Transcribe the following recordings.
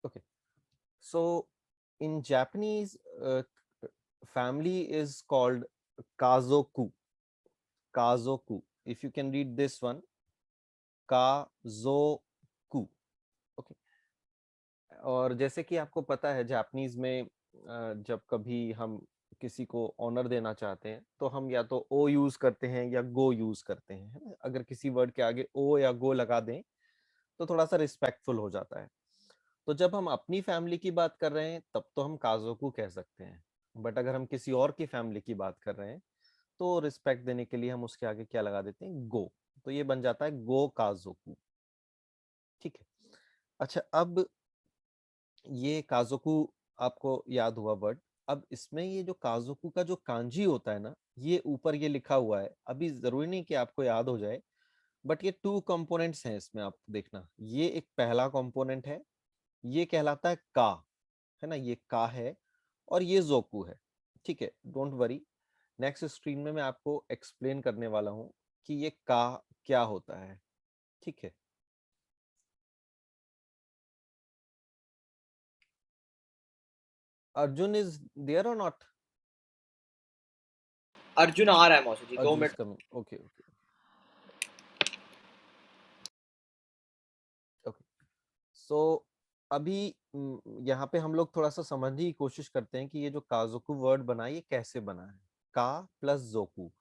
Okay. So in Japanese, family is called kazoku. Kazoku. If you can read this one, kazoku. Okay. और जैसे कि आपको पता है जापानीज में जब कभी हम किसी को ऑनर देना चाहते हैं तो हम या तो ओ यूज करते हैं या गो यूज करते हैं, है ना? अगर किसी वर्ड के आगे ओ या गो लगा दें तो थोड़ा सा रिस्पेक्टफुल हो जाता है। तो जब हम अपनी फैमिली की बात कर रहे हैं तब तो हम काजोकू कह सकते हैं, बट अगर हम किसी और की फैमिली की बात कर रहे हैं तो रिस्पेक्ट देने के लिए हम उसके आगे क्या लगा देते हैं, गो। तो ये बन जाता है गो काजोकू। ठीक है। अच्छा, अब ये काजोकू आपको याद हुआ वर्ड। अब इसमें ये जो काजोकू का जो कांजी होता है ना, ये ऊपर ये लिखा हुआ है, अभी जरूरी नहीं कि आपको याद हो जाए, बट ये 2 कंपोनेंट्स हैं इसमें। आप देखना, ये एक पहला कंपोनेंट है, ये कहलाता है का, है ना, ये का है, और ये जोकू है। ठीक है, डोंट वरी, नेक्स्ट स्क्रीन में मैं आपको एक्सप्लेन करने वाला हूं कि ये का क्या होता है। ठीक है। Arjun is there or not? Arjun आ रहा है मौसी ji, 2 Arjun is minute. Coming, okay okay okay. So अभी यहाँ पे हम लोग थोड़ा सा समझने की कोशिश करते हैं कि ये जो काजोकू वर्ड बना है ये कैसे बना है। का प्लस जोकू।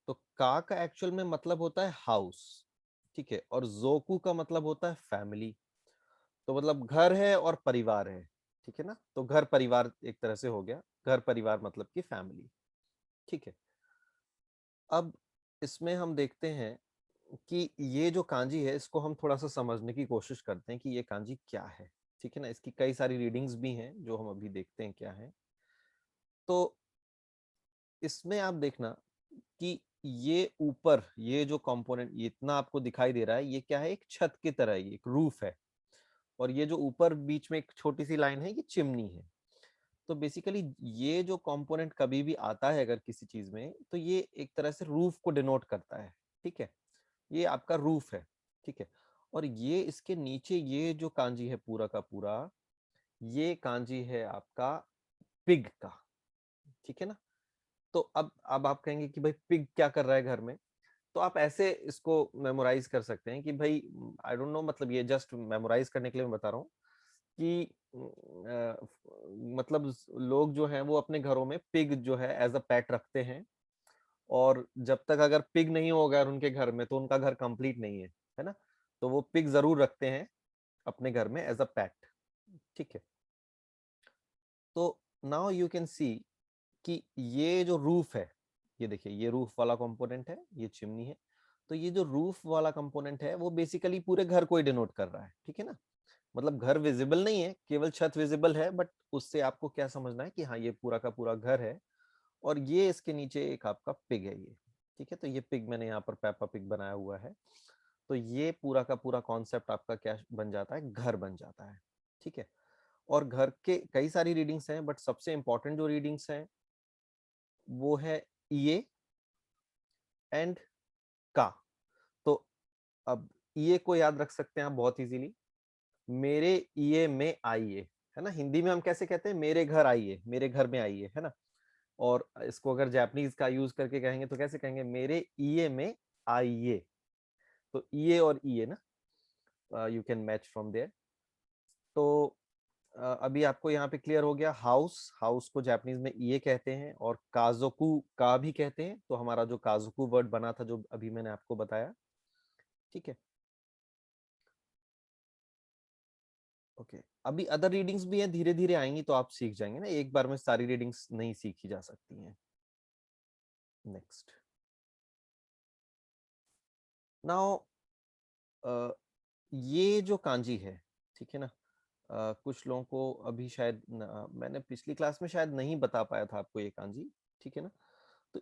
तो का एक्चुअल में मतलब होता है हाउस, ठीक है, और जोकू का मतलब होता है फैमिली। तो मतलब घर है और परिवार है, ठीक है ना। तो घर परिवार एक तरह से हो गया, घर परिवार मतलब कि फैमिली। ठीक है। अब इसमें हम देखते हैं कि ये जो कांजी है इसको हम थोड़ा सा समझने की कोशिश करते हैं कि ये कांजी क्या है। ठीक है ना, इसकी कई सारी रीडिंग्स भी हैं जो हम अभी देखते हैं क्या है। तो इसमें आप देखना कि ये ऊपर ये जो कंपोनेंट ये इतना आपको दिखाई दे रहा है, ये क्या है, एक छत की तरह, ये एक रूफ है। और ये जो ऊपर बीच में एक छोटी सी लाइन है, ये चिमनी है। तो बेसिकली ये जो कंपोनेंट कभी भी आता है अगर किसी चीज में, तो ये एक तरह से रूफ को डिनोट करता है। ठीक है, ये आपका रूफ है। ठीक है। और ये इसके नीचे ये जो कांजी है पूरा का पूरा, ये कांजी है आपका पिग का। ठीक है ना। तो अब आप कहेंगे कि भाई पिग क्या कर रहा है घर में। तो आप ऐसे इसको मेमोराइज कर सकते हैं कि भाई, आई डोंट नो, मतलब ये जस्ट मेमोराइज करने के लिए मैं बता रहा हूँ कि मतलब लोग जो हैं वो अपने घरों में पिग जो है एज अ पेट रखते हैं। और जब तक अगर पिग नहीं होगा उनके घर में तो उनका घर कंप्लीट नहीं है ना। तो वो पिग जरूर रखते हैं अपने घर में एज अ पेट। ठीक है। तो नाउ यू कैन सी कि ये जो रूफ है, ये देखिए, ये रूफ वाला कंपोनेंट है, ये चिमनी है। तो ये जो रूफ वाला कंपोनेंट है वो बेसिकली पूरे घर को ही डिनोट कर रहा है। ठीक है ना। मतलब घर विजिबल नहीं है, केवल छत विजिबल है, बट उससे आपको क्या समझना है कि हाँ ये पूरा का पूरा घर है। और ये इसके नीचे एक आपका पिग है ये। ठीक है। तो ये पिग मैंने यहाँ पर पेपा पिग बनाया हुआ है। तो ये पूरा का पूरा कॉन्सेप्ट आपका क्या बन जाता है, घर बन जाता है। ठीक है। और घर के कई सारी रीडिंग्स हैं, बट सबसे इंपॉर्टेंट जो रीडिंग्स हैं वो है ये एंड का। तो अब ये को याद रख सकते हैं आप बहुत इजीली, मेरे ये में आइए, है ना। हिंदी में हम कैसे कहते हैं, मेरे घर आइए, मेरे घर में आइए, है ना। और इसको अगर जापानीज का यूज करके कहेंगे तो कैसे कहेंगे, मेरे ईए में आइए। तो ईए और ईए ना, you can match from there. तो अभी आपको यहाँ पे क्लियर हो गया, हाउस, हाउस को जापानीज में ईए कहते हैं, और काजोकू का भी कहते हैं। तो हमारा जो काजोकू वर्ड बना था जो अभी मैंने आपको बताया। ठीक है। ओके। अभी अदर रीडिंग्स भी हैं, धीरे धीरे आएंगी तो आप सीख जाएंगे ना, एक बार में सारी रीडिंग्स नहीं सीखी जा सकती हैं। नेक्स्ट, नाउ ये जो कांजी है, ठीक है ना, कुछ लोगों को अभी शायद मैंने पिछली क्लास में शायद नहीं बता पाया था आपको ये कांजी। ठीक है ना। तो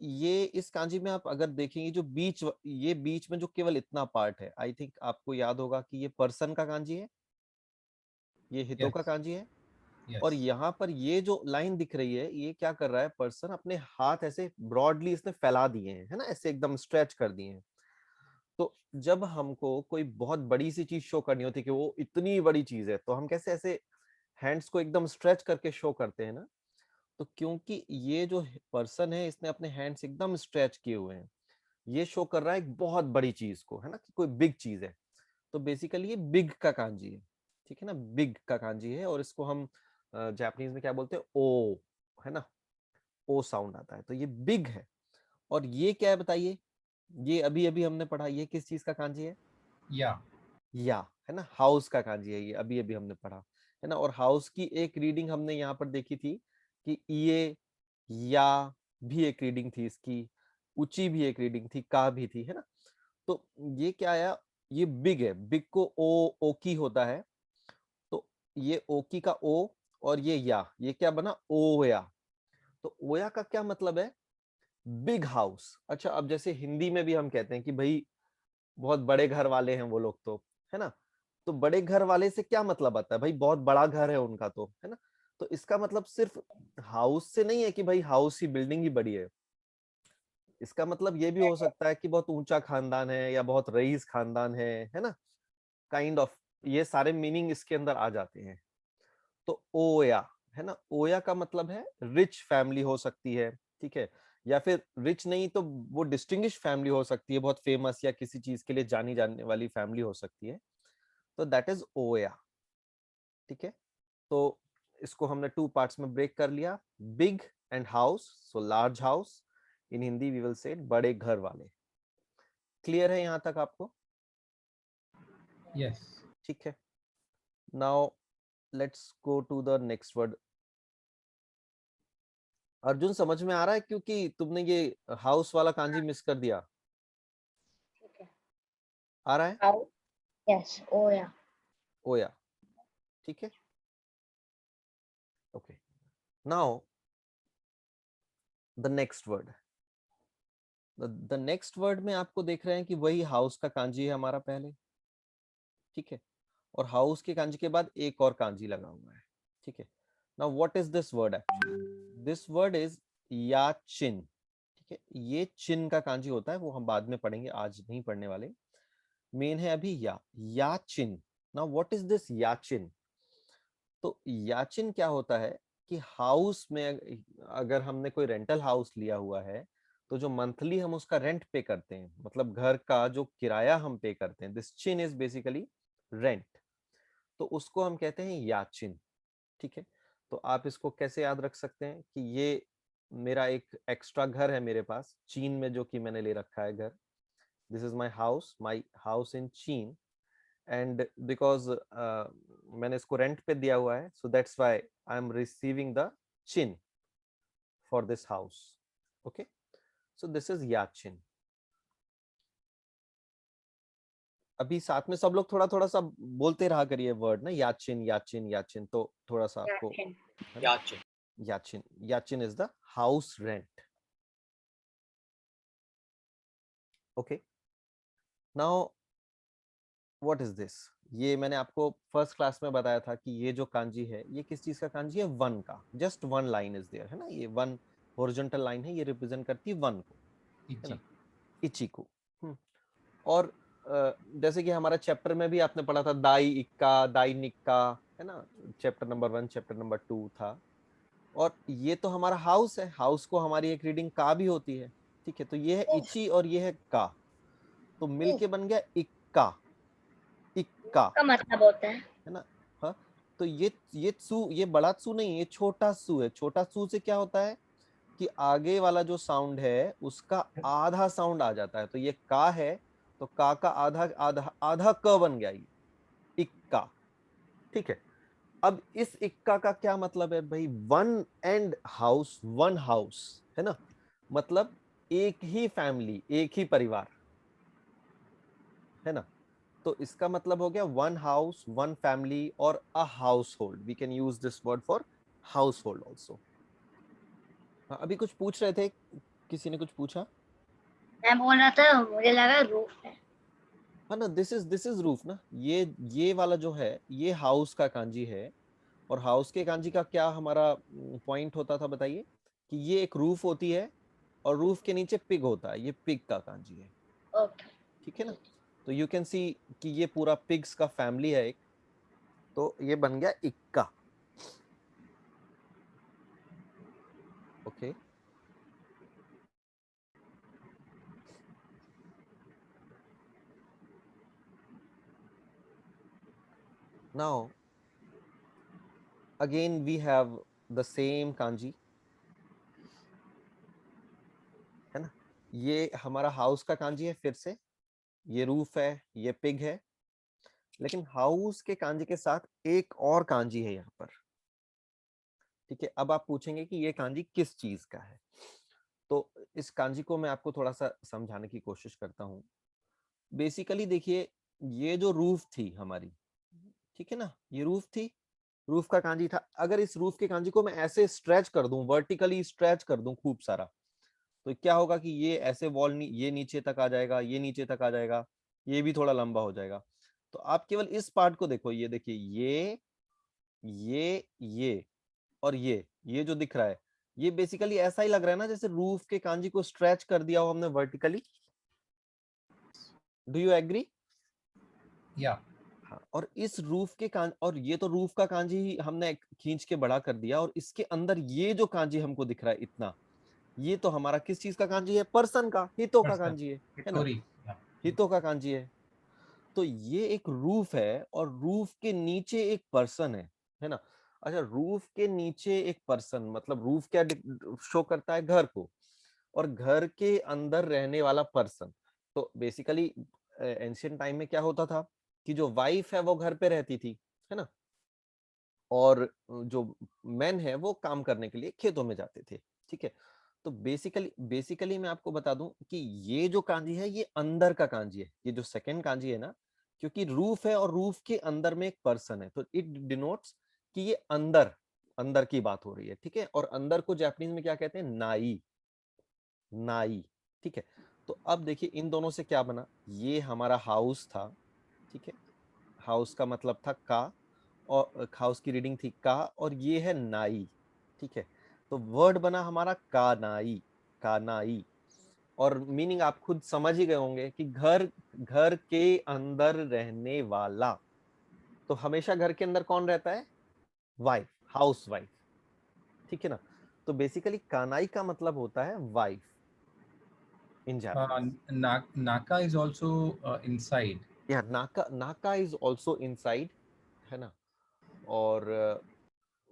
ये इस कांजी में आप अगर देखेंगे जो ये बीच में जो केवल इतना पार्ट है, आई थिंक आपको याद होगा कि ये पर्सन का कांजी है, ये हितो का यस कांजी है। और यस यहाँ पर ये जो लाइन दिख रही है, ये क्या कर रहा है, पर्सन अपने हाथ ऐसे ब्रॉडली इसने फैला दिए हैं, है ना, ऐसे एकदम स्ट्रेच कर दिए हैं। तो जब हमको कोई बहुत बड़ी सी चीज शो करनी होती है कि वो इतनी बड़ी चीज है, तो हम कैसे ऐसे हैंड्स को एकदम स्ट्रेच करके शो करते हैं ना। तो क्योंकि ये जो पर्सन है इसने अपने हैंड्स एकदम स्ट्रेच किए हुए हैं, ये शो कर रहा है एक बहुत बड़ी चीज को, है ना, कि कोई बिग चीज है। तो बेसिकली ये बिग का कांजी है, ठीक है ना, बिग का कांजी है। और इसको हम जापानीज में क्या बोलते हैं, ओ, है ना, ओ साउंड आता है, तो ये बिग है। और ये क्या है बताइए, ये अभी अभी हमने पढ़ा, ये किस चीज का कांजी है? या या, है ना, हाउस का कांजी है, ये अभी अभी हमने पढ़ा, है ना। और हाउस की एक रीडिंग हमने यहाँ पर देखी थी कि ये, या भी एक रीडिंग थी इसकी, ऊंची भी एक रीडिंग थी, का भी थी, है ना। तो ये क्या आया, ये बिग है, बिग को ओ, ओकी होता है, तो ये ओकी का ओ, और ये ये क्या बना, ओया। तो ओया का क्या मतलब है, बिग हाउस। अच्छा, अब जैसे हिंदी में भी हम कहते हैं कि भाई बहुत बड़े घर वाले हैं वो लोग, तो है ना, तो बड़े घर वाले से क्या मतलब आता है, भाई बहुत बड़ा घर है उनका, तो है ना। तो इसका मतलब सिर्फ हाउस से नहीं है कि भाई हाउस ही, बिल्डिंग ही बड़ी है। इसका मतलब ये भी हो सकता है कि बहुत ऊंचा खानदान है, या बहुत रईस खानदान है ना, काइंड ऑफ, ये सारे मीनिंग इसके अंदर आ जाते हैं। तो ओया, है ना, ओया का मतलब है रिच फैमिली हो सकती है, ठीक है, या फिर रिच नहीं तो वो डिस्टिंग्विश फैमिली हो सकती है, बहुत फेमस या किसी चीज के लिए जानी जाने वाली फैमिली हो सकती है। तो दैट इज ओया, ठीक है। तो इसको हमने टू पार्ट्स में ब्रेक कर लिया, big and house, so large house, in Hindi we will say बड़े घर वाले। क्लियर है यहां तक आपको? यस। ठीक है, now let's go to the next word. Arjun, समझ में आ रहा है, क्योंकि तुमने ये हाउस वाला कांजी मिस कर दिया? ठीक है। आ रहा है? हाउ, यस, ओया। ओया, ठीक है, okay. Now the next word, the next word में आपको देख रहे हैं कि वही हाउस का कांजी है हमारा पहले, ठीक है, और हाउस के कांजी के बाद एक और कांजी लगा हुआ है, ठीक है। Now what is this word actually? This word is याचिन, ठीक है। ये चिन का कांजी होता है, वो हम बाद में पढ़ेंगे, आज नहीं पढ़ने वाले। मेन है अभी याचिन। नाउ व्हाट इज दिस याचिन? तो याचिन क्या होता है कि हाउस में अगर हमने कोई रेंटल हाउस लिया हुआ है, तो जो मंथली हम उसका रेंट पे करते हैं, मतलब घर का जो किराया हम पे करते हैं, this chin is basically rent, तो उसको हम कहते हैं याचिन, ठीक है। तो आप इसको कैसे याद रख सकते हैं कि ये मेरा एक एक्स्ट्रा घर है मेरे पास चीन में, जो कि मैंने ले रखा है घर, this is my house in चीन, एंड बिकॉज मैंने इसको रेंट पे दिया हुआ है, so that's why I am receiving the चिन for this house, okay. So this is याचिन। अभी साथ में सब लोग थोड़ा थोड़ा सा बोलते रहा करिए वर्ड ना, याचिन याचिन याचिन, तो थोड़ा सा आपको, याचिन। है ना। याचिन। याचिन, याचिन is the house rent, okay. Now what is this? ये मैंने आपको फर्स्ट क्लास में बताया था कि ये जो कांजी है, ये किस चीज का कांजी है, वन का, just one line is there, है ना, ये वन हॉरिजॉन्टल लाइन है, ये रिप्रेजेंट करती है वन को, है ना, इची। इची को। और जैसे कि हमारा चैप्टर में भी आपने पढ़ा था, दाई इक्का, दाई निक्का, है ना, चैप्टर नंबर 1, चैप्टर नंबर 2 था। और ये तो हमारा हाउस है, हाउस को हमारी एक रीडिंग का भी होती है, ठीक है। तो ये है इची और ये है का, तो मिलके बन गया इक्का, इक्का, का मतलब होता है ना। हाँ, तो ये सू, ये बड़ा सू नहीं, ये छोटा सू है। छोटा सू से क्या होता है कि आगे वाला जो साउंड है उसका आधा साउंड आ जाता है, तो ये का है, तो का आधा आधा आधा क बन गया, ये इक्का, ठीक है। अब इस इक्का का क्या मतलब है भाई, one and house, one house, है ना, मतलब एक ही फैमिली, एक ही परिवार, है ना। तो इसका मतलब हो गया वन हाउस, वन फैमिली, और a household, we can use this word for household also. अभी कुछ पूछ रहे थे, किसी ने कुछ पूछा? मैं बोल रहा था, मुझे लगा रूफ है। हाँ ना, दिस इज रूफ ना, ये वाला जो है ये हाउस का कांजी है। और हाउस के कांजी का क्या हमारा पॉइंट होता था बताइए, कि ये एक रूफ होती है और रूफ के नीचे पिग होता है, ये पिग का कांजी है, ओके। ठीक है ना। तो यू कैन सी कि ये पूरा पिग्स का फैमिली है एक, तो ये बन गया इक्का। Okay, now again we have the same kanji, है ना। ये हमारा हाउस का कांजी है, फिर से ये रूफ है, ये पिग है, लेकिन हाउस के कांजी के साथ एक और कांजी है यहाँ पर। ठीक है, अब आप पूछेंगे कि ये कांजी किस चीज का है, तो इस कांजी को मैं आपको थोड़ा सा समझाने की कोशिश करता हूँ। बेसिकली देखिए, ये जो रूफ थी हमारी, ठीक है ना, ये रूफ थी, रूफ का कांजी था। अगर इस रूफ के कांजी को मैं ऐसे स्ट्रेच कर दूं, वर्टिकली स्ट्रेच कर दूं खूब सारा, तो क्या होगा कि ये ऐसे वॉल ये नीचे तक आ जाएगा, ये नीचे तक आ जाएगा, ये भी थोड़ा लंबा हो जाएगा। तो आप केवल इस पार्ट को देखो, ये देखिए, ये और ये जो दिख रहा है, ये बेसिकली ऐसा ही लग रहा है ना जैसे रूफ के कांजी को स्ट्रेच कर दिया हो हमने वर्टिकली। Do you agree? या हाँ, और इस रूफ के और ये तो रूफ का कांजी ही हमने खींच के बड़ा कर दिया, और इसके अंदर ये जो कांजी हमको दिख रहा है इतना, ये तो हमारा किस चीज का कांजी है? पर्सन का, हितो का कांजी है ना, टोरी हितो का कांजी है। तो ये एक रूफ है और रूफ के नीचे एक पर्सन है ना। अच्छा, रूफ के नीचे एक पर्सन मतलब रूफ क्या शो करता है? घर को, और घर के अंदर रहने वाला पर्सन। तो बेसिकली एंशियंट टाइम में क्या होता था कि जो वाइफ है वो घर पे रहती थी, है ना, और जो मैन है वो काम करने के लिए खेतों में जाते थे। ठीक है, तो बेसिकली मैं आपको बता दूं कि ये जो कांजी है ये अंदर का कांजी है, ये जो सेकंड कांजी है ना, क्योंकि रूफ है और रूफ के अंदर में एक पर्सन है, तो इट डिनोट्स कि ये अंदर अंदर की बात हो रही है। ठीक है, और अंदर को जापानीज में क्या कहते हैं? नाई, नाई। ठीक है, तो अब देखिए इन दोनों से क्या बना, ये हमारा हाउस था, ठीक है, हाउस का मतलब था का, और हाउस की रीडिंग थी का, और ये है नाई। ठीक है, तो वर्ड बना हमारा कानाई, कानाई। और मीनिंग आप खुद समझ ही गए होंगे कि घर, घर के अंदर रहने वाला। तो हमेशा घर के अंदर कौन रहता है? Wife, house wife. ठीक है ना, तो बेसिकली कानाई का मतलब होता है वाइफ इन जापानीज। नाका इज आल्सो इनसाइड। या नाका, नाका इज ऑल्सो इनसाइड, है ना। और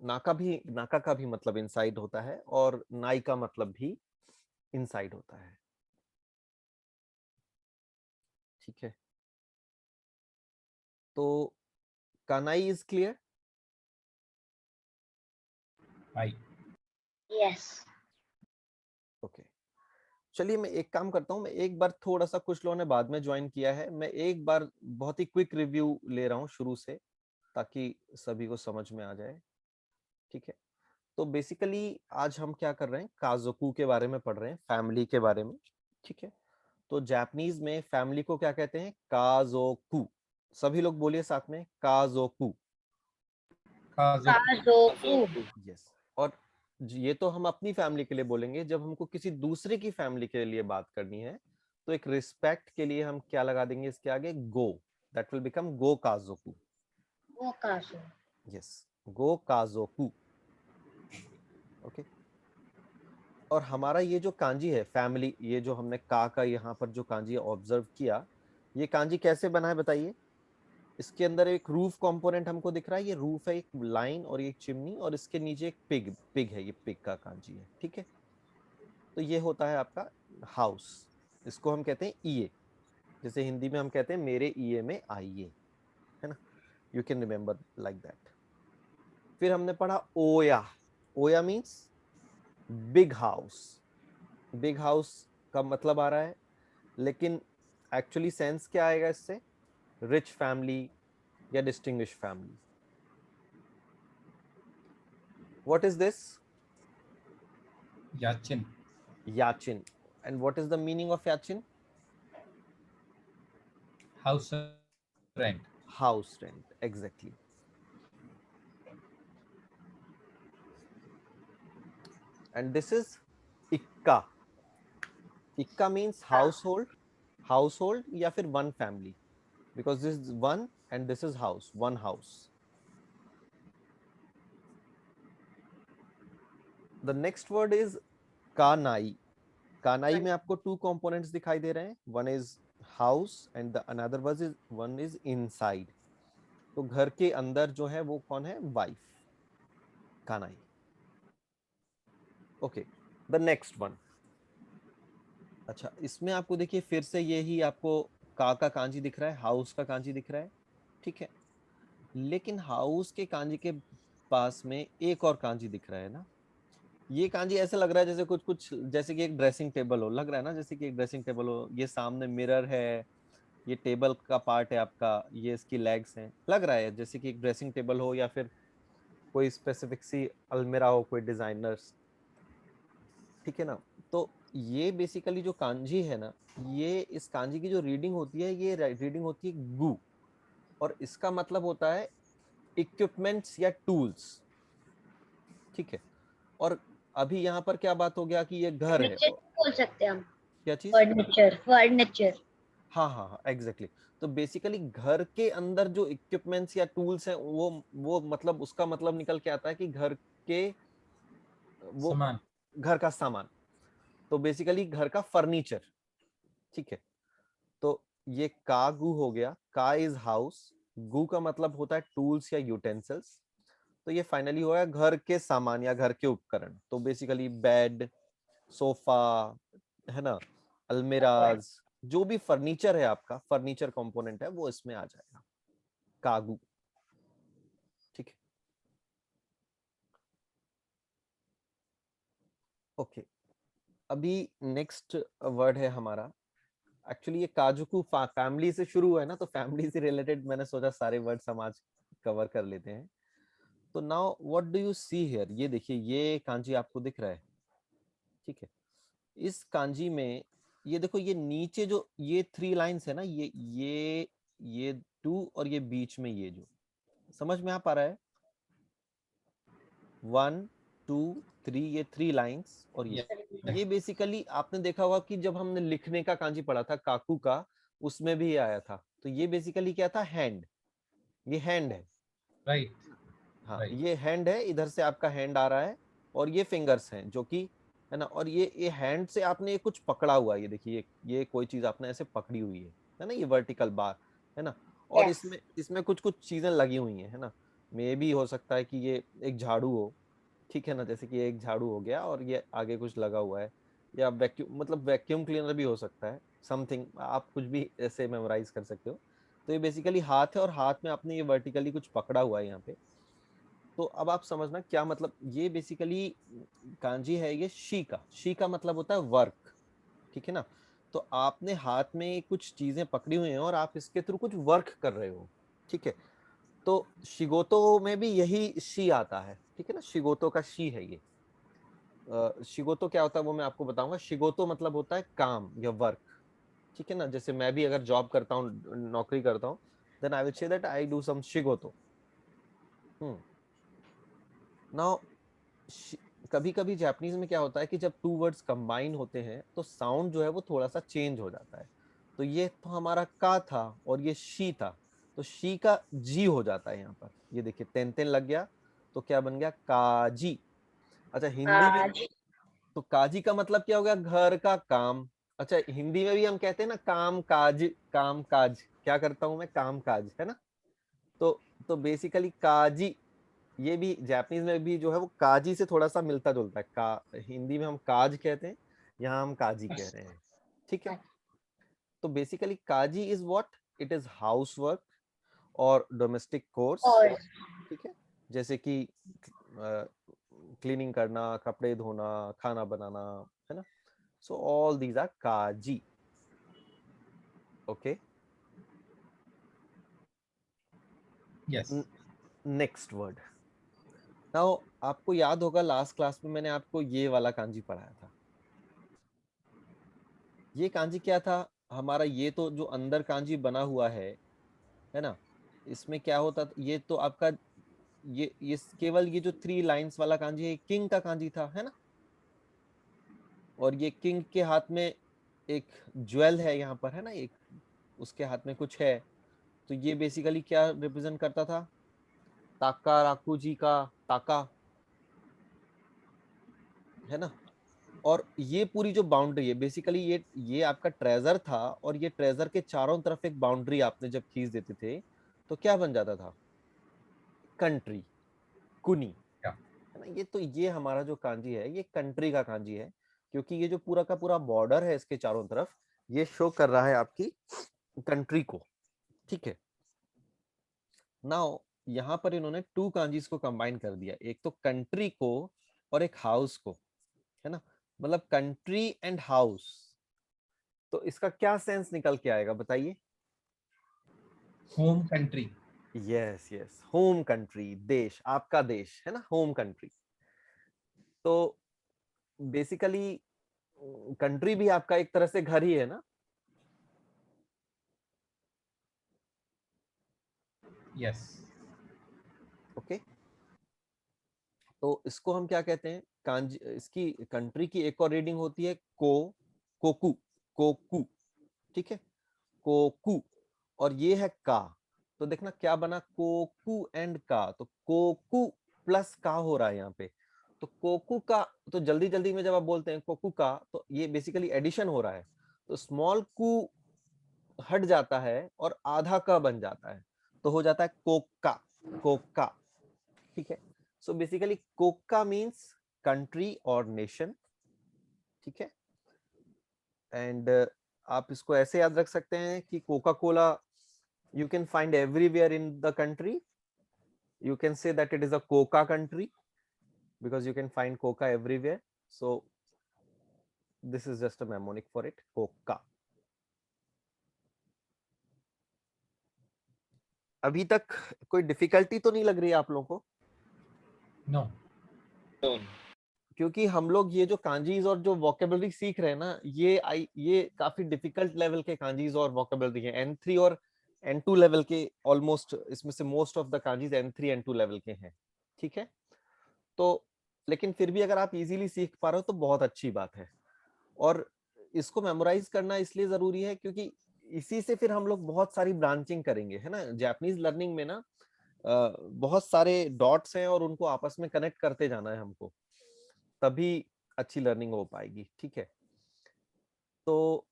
नाका का भी मतलब इनसाइड होता है, और नाई का मतलब भी इनसाइड होता है। ठीक है, तो Kanai is clear? I Yes. Okay, चलिए मैं एक काम करता हूँ, मैं एक बार थोड़ा सा, कुछ लोगों ने बाद में ज्वाइन किया है, मैं एक बार बहुत ही क्विक रिव्यू ले रहा हूँ शुरू से, ताकि सभी को समझ में आ जाए। ठीक है, तो बेसिकली आज हम क्या कर रहे हैं, काजोकू के बारे में पढ़ रहे हैं, फैमिली के बारे में। ठीक है, तो जापानीज में फैमिली को क्या कहते हैं? काजोकू। सभी लोग बोलिए साथ में, काजोकू। Kazoku. यस, और ये तो हम अपनी फैमिली के लिए बोलेंगे, जब हमको किसी दूसरे की फैमिली के लिए बात करनी है, तो एक रिस्पेक्ट के लिए हम क्या लगा देंगे इसके आगे? गो, दैट विल बिकम गो काजोकू। Okazu. यस, गो काजोकू। ओके, और हमारा ये जो कांजी है फैमिली, ये जो हमने का यहाँ पर जो कांजी ऑब्जर्व किया, ये कांजी कैसे बना है बताइए? इसके अंदर एक रूफ कंपोनेंट हमको दिख रहा है, ये रूफ है, एक लाइन और एक चिमनी, और इसके नीचे एक पिग, पिग है, ये पिग का कांजी है। ठीक है, तो ये होता है आपका हाउस, इसको हम कहते हैं ईए, जैसे हिंदी में हम कहते हैं मेरे ईए में आइए, है ना, you can remember like that. फिर हमने पढ़ा ओया, ओया means big house, big house का मतलब आ रहा है, लेकिन एक्चुअली सेंस क्या आएगा इससे? रिच फैमिली या distinguish family. What is this? याचिन याचिन। And what is the meaning of याचिन? House rent. House rent, exactly. And this is ikka. Ikka means household, household या फिर one family, because this is one and this is house, one house. The next word is kanai. Kanai में आपको two components दिखाई दे रहे हैं, one is house and the another one is inside. तो घर के अंदर जो है वो कौन है? Wife, Kanai. Okay, the next one. अच्छा, इसमें आपको देखिए फिर से यही आपको का कांजी दिख रहा है, हाउस का कांजी दिख रहा है, ठीक है. लेकिन हाउस के कांजी के पास में एक और कांजी दिख रहा है ना. ये कांजी ऐसे लग रहा है जैसे कुछ कुछ जैसे कि एक ड्रेसिंग टेबल हो, लग रहा है ना जैसे कि एक ड्रेसिंग टेबल हो. ये सामने मिरर है, ये टेबल का पार्ट है आपका, ये इसकी लेग्स हैं, लग रहा है जैसे कि एक ड्रेसिंग टेबल हो या फिर कोई स्पेसिफिक सी अलमीरा हो, कोई डिजाइनर्स, ठीक है ना. तो ये बेसिकली जो कांजी है ना, ये इस कांजी की जो रीडिंग होती है, ये रीडिंग होती है गु, और इसका मतलब होता है इक्विपमेंट्स या टूल्स, ठीक है. और अभी यहाँ पर क्या बात हो गया कि ये घर है. फर्नीचर बोल सकते हैं हम. क्या चीज? फर्नीचर. हाँ हाँ हाँ, एग्जैक्टली. तो बेसिकली घर के अंदर जो इक्विपमेंट्स या टूल्स हैं, वो मतलब उसका मतलब निकल के आता है कि घर के वो सामान. घर का सामान. तो बेसिकली घर का फर्नीचर, ठीक है. तो ये का गु हो गया. का इज हाउस, गु का मतलब होता है टूल्स या यूटेंसिल्स. तो ये फाइनली हो गया घर के सामान या घर के उपकरण. तो बेसिकली बेड, सोफा, है ना, अलमीराज, जो भी फर्नीचर है आपका, फर्नीचर कंपोनेंट है, वो इसमें आ जाएगा, कागू, ठीक है. ओके, अभी नेक्स्ट वर्ड है हमारा. एक्चुअली ये काजुकू फैमिली से शुरू हुआ है ना, तो फैमिली से रिलेटेड मैंने सोचा सारे वर्ड्स हम आज कवर कर लेते हैं. तो now what do you see here? ये देखिए, ये कांजी आपको दिख रहा है, ठीक है. इस कांजी में ये देखो, ये नीचे जो ये 3 लाइंस है ना, ये 2 और ये बीच में ये जो, समझ में आ पा रहा है? 1 2 3, ये 3 लाइंस. और ये बेसिकली आपने देखा होगा कि जब हमने लिखने का कांजी पढ़ा था काकू का, उसमें भी ये आया था. तो ये बेसिकली क्या था? हैंड. ये हैंड है, Right. हाँ, Right. ये हैंड है. इधर से आपका हैंड आ रहा है और ये फिंगर्स हैं जो कि, है ना. और ये हैंड से आपने ये कुछ पकड़ा हुआ है, ये देखिए, ये कोई चीज आपने ऐसे पकड़ी हुई है ना, ये वर्टिकल बार, है ना. और Yes. इसमें कुछ कुछ चीजें लगी हुई हैं, है ना. मे भी हो सकता है कि ये एक झाड़ू हो, ठीक है ना, जैसे कि एक झाड़ू हो गया और ये आगे कुछ लगा हुआ है. या वैक्यूम, मतलब वैक्यूम क्लीनर भी हो सकता है, समथिंग, आप कुछ भी ऐसे मेमोराइज कर सकते हो. तो ये बेसिकली हाथ है और हाथ में आपने ये वर्टिकली कुछ पकड़ा हुआ है यहाँ पे. तो अब आप समझना क्या मतलब, ये बेसिकली कांजी है ये शी का मतलब होता है वर्क, ठीक है ना. तो आपने हाथ में कुछ चीजें पकड़ी हुई हैं और आप इसके थ्रू कुछ वर्क कर रहे हो, ठीक है. तो शिगोतो में भी यही शी आता है, ठीक है ना. शिगोतो का शी है ये. शिगोतो क्या होता है वो मैं आपको बताऊंगा. शिगोतो मतलब होता है काम या वर्क, ठीक है ना. जैसे मैं भी अगर जॉब करता हूँ, नौकरी करता हूँ, then I will say that I do some शिगोतो. नाउ कभी कभी जापानीज में क्या होता है कि जब 2 वर्ड्स कंबाइन होते हैं तो साउंड जो है वो थोड़ा सा चेंज हो जाता है. तो ये तो हमारा का था और ये शी था, तो शी का जी हो जाता है यहाँ पर. ये देखिए, तेन तेन लग गया, तो क्या बन गया? काजी. अच्छा, हिंदी में काज. तो काजी का मतलब क्या हो गया? घर का काम. अच्छा, हिंदी में भी हम कहते हैं ना काम काज, काम काज, क्या करता हूं मैं? काम काज, है ना. तो बेसिकली काजी, ये भी जापानीज में भी जो है वो काजी से थोड़ा सा मिलता जुलता है. का हिंदी में हम काज कहते हैं, यहाँ हम काजी कह रहे हैं, ठीक है. तो बेसिकली काजी is what? It is housework और डोमेस्टिक कोर्स, और ठीक है. जैसे कि क्लीनिंग करना, कपड़े धोना, खाना बनाना, है ना. सो ऑल दीज आर काजी. Okay, Yes. Next word. Now आपको याद होगा लास्ट क्लास में मैंने आपको ये वाला कांजी पढ़ाया था. ये कांजी क्या था हमारा? ये तो जो अंदर कांजी बना हुआ है ना. इसमें क्या होता था? ये तो आपका ये केवल ये जो 3 लाइंस वाला कांजी है, किंग का कांजी था, है ना. और ये किंग के हाथ में एक ज्वेल है यहाँ पर, है ना, एक उसके हाथ में कुछ है, तो ये बेसिकली क्या रिप्रेजेंट करता था? ताका राकू जी का ताका, है ना। और ये पूरी जो बाउंड्री है बेसिकली ये आपका ट्रेजर था, और ये ट्रेजर के चारों तरफ एक बाउंड्री आपने जब खींच देते थे तो क्या बन जाता था? कंट्री, कुनी, Yeah. है ना। ये तो ये हमारा जो कांजी है ये कंट्री का कांजी है, क्योंकि ये जो पूरा का पूरा बॉर्डर है इसके चारों तरफ, ये शो कर रहा है आपकी कंट्री को, ठीक है। नाउ यहाँ पर इन्होंने टू कांजीज को कंबाइन कर दिया, एक तो कंट्री को और एक हाउस को, है ना, मतलब कंट्री एंड हाउस। तो इसका क्या सेंस निकल के आएगा बताइए? Home country. Yes yes, home country, देश, आपका देश, है ना, होम कंट्री। तो बेसिकली कंट्री भी आपका एक तरह से घर ही है ना। Yes. ओके, तो इसको हम क्या कहते हैं? कांजी, इसकी कंट्री की एक और रीडिंग होती है कोकू, कोकू, ठीक है, कोकू। और ये है का, तो देखना क्या बना, कोकू एंड का, तो कोकू प्लस का हो रहा है यहाँ पे। तो कोकू का, तो जल्दी जल्दी में जब आप बोलते हैं कोकू का, तो ये बेसिकली एडिशन हो रहा है, तो स्मॉल कू हट जाता है और आधा का बन जाता है, तो हो जाता है कोका, कोका, ठीक है। So basically Coca means country और नेशन, ठीक है। एंड आप इसको ऐसे याद रख सकते हैं कि Coca Cola you can find everywhere in the country. You can say that it is a coca country because you can find coca everywhere. So this is just a mnemonic for it, coca. अभी तक कोई difficulty तो नहीं लग रही है आप लोगों को? No. क्योंकि हम लोग ये जो कांजीज और जो वोकेबलरी सीख रहे हैं ना, ये काफी डिफिकल्ट लेवल के कांजीज और वोकेबलरी है, N3 और N2 लेवल के ऑलमोस्ट, इसमें से most of the kanjis N3 N2 level के हैं, ठीक है। तो लेकिन फिर भी अगर आप इजीली सीख पा रहे हो तो बहुत अच्छी बात है। और इसको मेमोराइज करना इसलिए जरूरी है क्योंकि इसी से फिर हम लोग बहुत सारी ब्रांचिंग करेंगे, है ना। जापानीज लर्निंग में ना बहुत सारे डॉट्स हैं और उनको आपस में कनेक्ट करते जाना है हमको, तभी अच्छी लर्निंग हो पाएगी, ठीक है। तो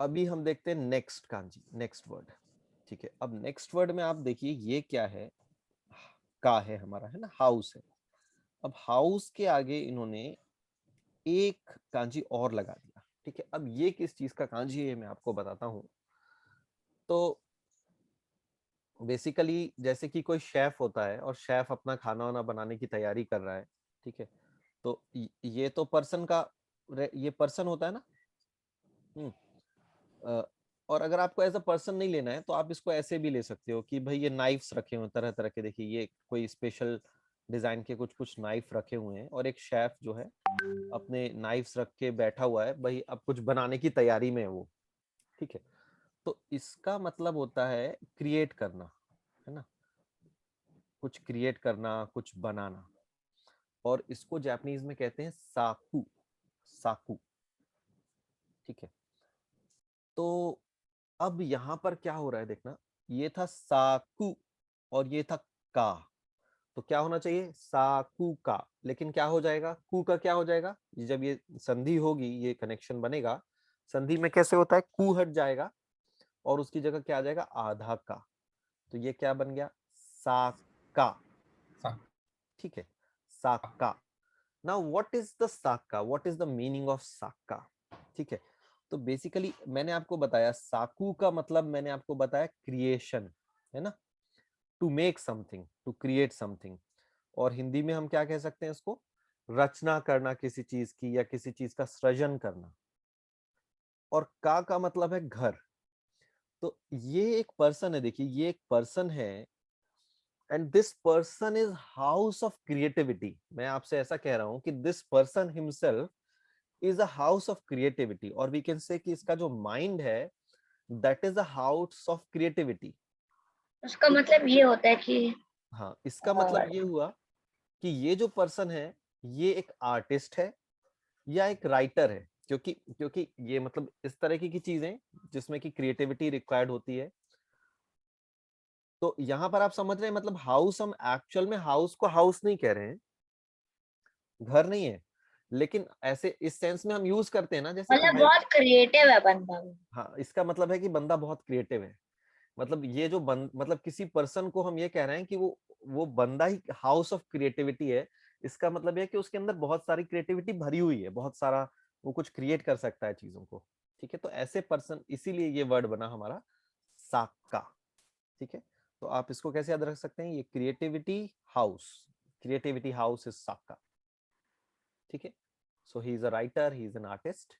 अभी हम देखते हैं नेक्स्ट कांजी, नेक्स्ट वर्ड, ठीक है। अब नेक्स्ट वर्ड में आप देखिए ये क्या है, का है हमारा, है ना, हाउस है। अब हाउस के आगे इन्होंने एक कांजी और लगा दिया, ठीक है। अब ये किस चीज का कांजी है मैं आपको बताता हूं। तो बेसिकली जैसे कि कोई शेफ होता है और शेफ अपना खाना वाना बनाने की तैयारी कर रहा है, ठीक है। तो ये तो पर्सन का, ये पर्सन होता है ना। अ, और अगर आपको एज अ पर्सन नहीं लेना है तो आप इसको ऐसे भी ले सकते हो कि भाई ये नाइफ्स रखे हुए तरह तरह के, देखिए ये कोई स्पेशल डिजाइन के कुछ कुछ नाइफ रखे हुए हैं, और एक शेफ जो है अपने नाइफ्स रख के बैठा हुआ है, भाई अब कुछ बनाने की तैयारी में है वो, ठीक है। तो इसका मतलब होता है क्रिएट करना, है ना, कुछ क्रिएट करना, कुछ बनाना। और इसको जापानीज में कहते हैं साकू, साकू, ठीक है। तो अब यहाँ पर क्या हो रहा है देखना, ये था साकू और ये था का, तो क्या होना चाहिए, साकू का, लेकिन क्या हो जाएगा, कू का क्या हो जाएगा, जब ये संधि होगी, ये कनेक्शन बनेगा, संधि में कैसे होता है, कू हट जाएगा और उसकी जगह क्या आ जाएगा, आधा का, तो ये क्या बन गया, साका, Sa. ठीक है, साका। नाउ व्हाट इज द साका, what is the meaning of साका, ठीक है। तो बेसिकली मैंने आपको बताया साकू का मतलब, मैंने आपको बताया क्रिएशन, है ना, to make something, to create something. और हिंदी में हम क्या कह सकते हैं इसको, रचना करना किसी चीज की या किसी चीज का सृजन करना। और का मतलब है घर। तो ये एक पर्सन है, देखिए ये एक पर्सन है, and this person is house of creativity. मैं आपसे ऐसा कह रहा हूं कि this person himself is a house of creativity, और वी कैन से कि इसका जो माइंड है that is a house of creativity. उसका मतलब ये होता है कि हाँ, इसका मतलब ये हुआ कि ये जो पर्सन है ये एक आर्टिस्ट है या एक राइटर है, क्योंकि क्योंकि ये मतलब इस तरह की चीजें जिसमें कि क्रिएटिविटी रिक्वायर्ड होती है। तो यहाँ पर आप समझ रहे हैं, मतलब हाउस, हम एक्चुअल में हाउस को हाउस नहीं कह रहे हैं, घर नहीं है, लेकिन ऐसे इस सेंस में हम यूज करते हैं ना, जैसे कि मतलब भाई, बहुत क्रिएटिव है बंदा वो। हाँ, इसका मतलब है कि बंदा बहुत क्रिएटिव है। मतलब ये जो मतलब किसी पर्सन को हम ये कह रहे हैं कि वो बंदा ही हाउस ऑफ क्रिएटिविटी है। इसका मतलब है कि उसके अंदर बहुत सारी क्रिएटिविटी भरी हुई है, बहुत सारा वो कुछ क्रिएट कर सकता है चीजों को। ठीक है, तो ऐसे पर्सन, इसीलिए ये वर्ड बना हमारा साका। ठीक है, तो आप इसको कैसे याद रख सकते हैं, ये क्रिएटिविटी हाउस इज साका। ठीक है, so he is a writer, he is an artist,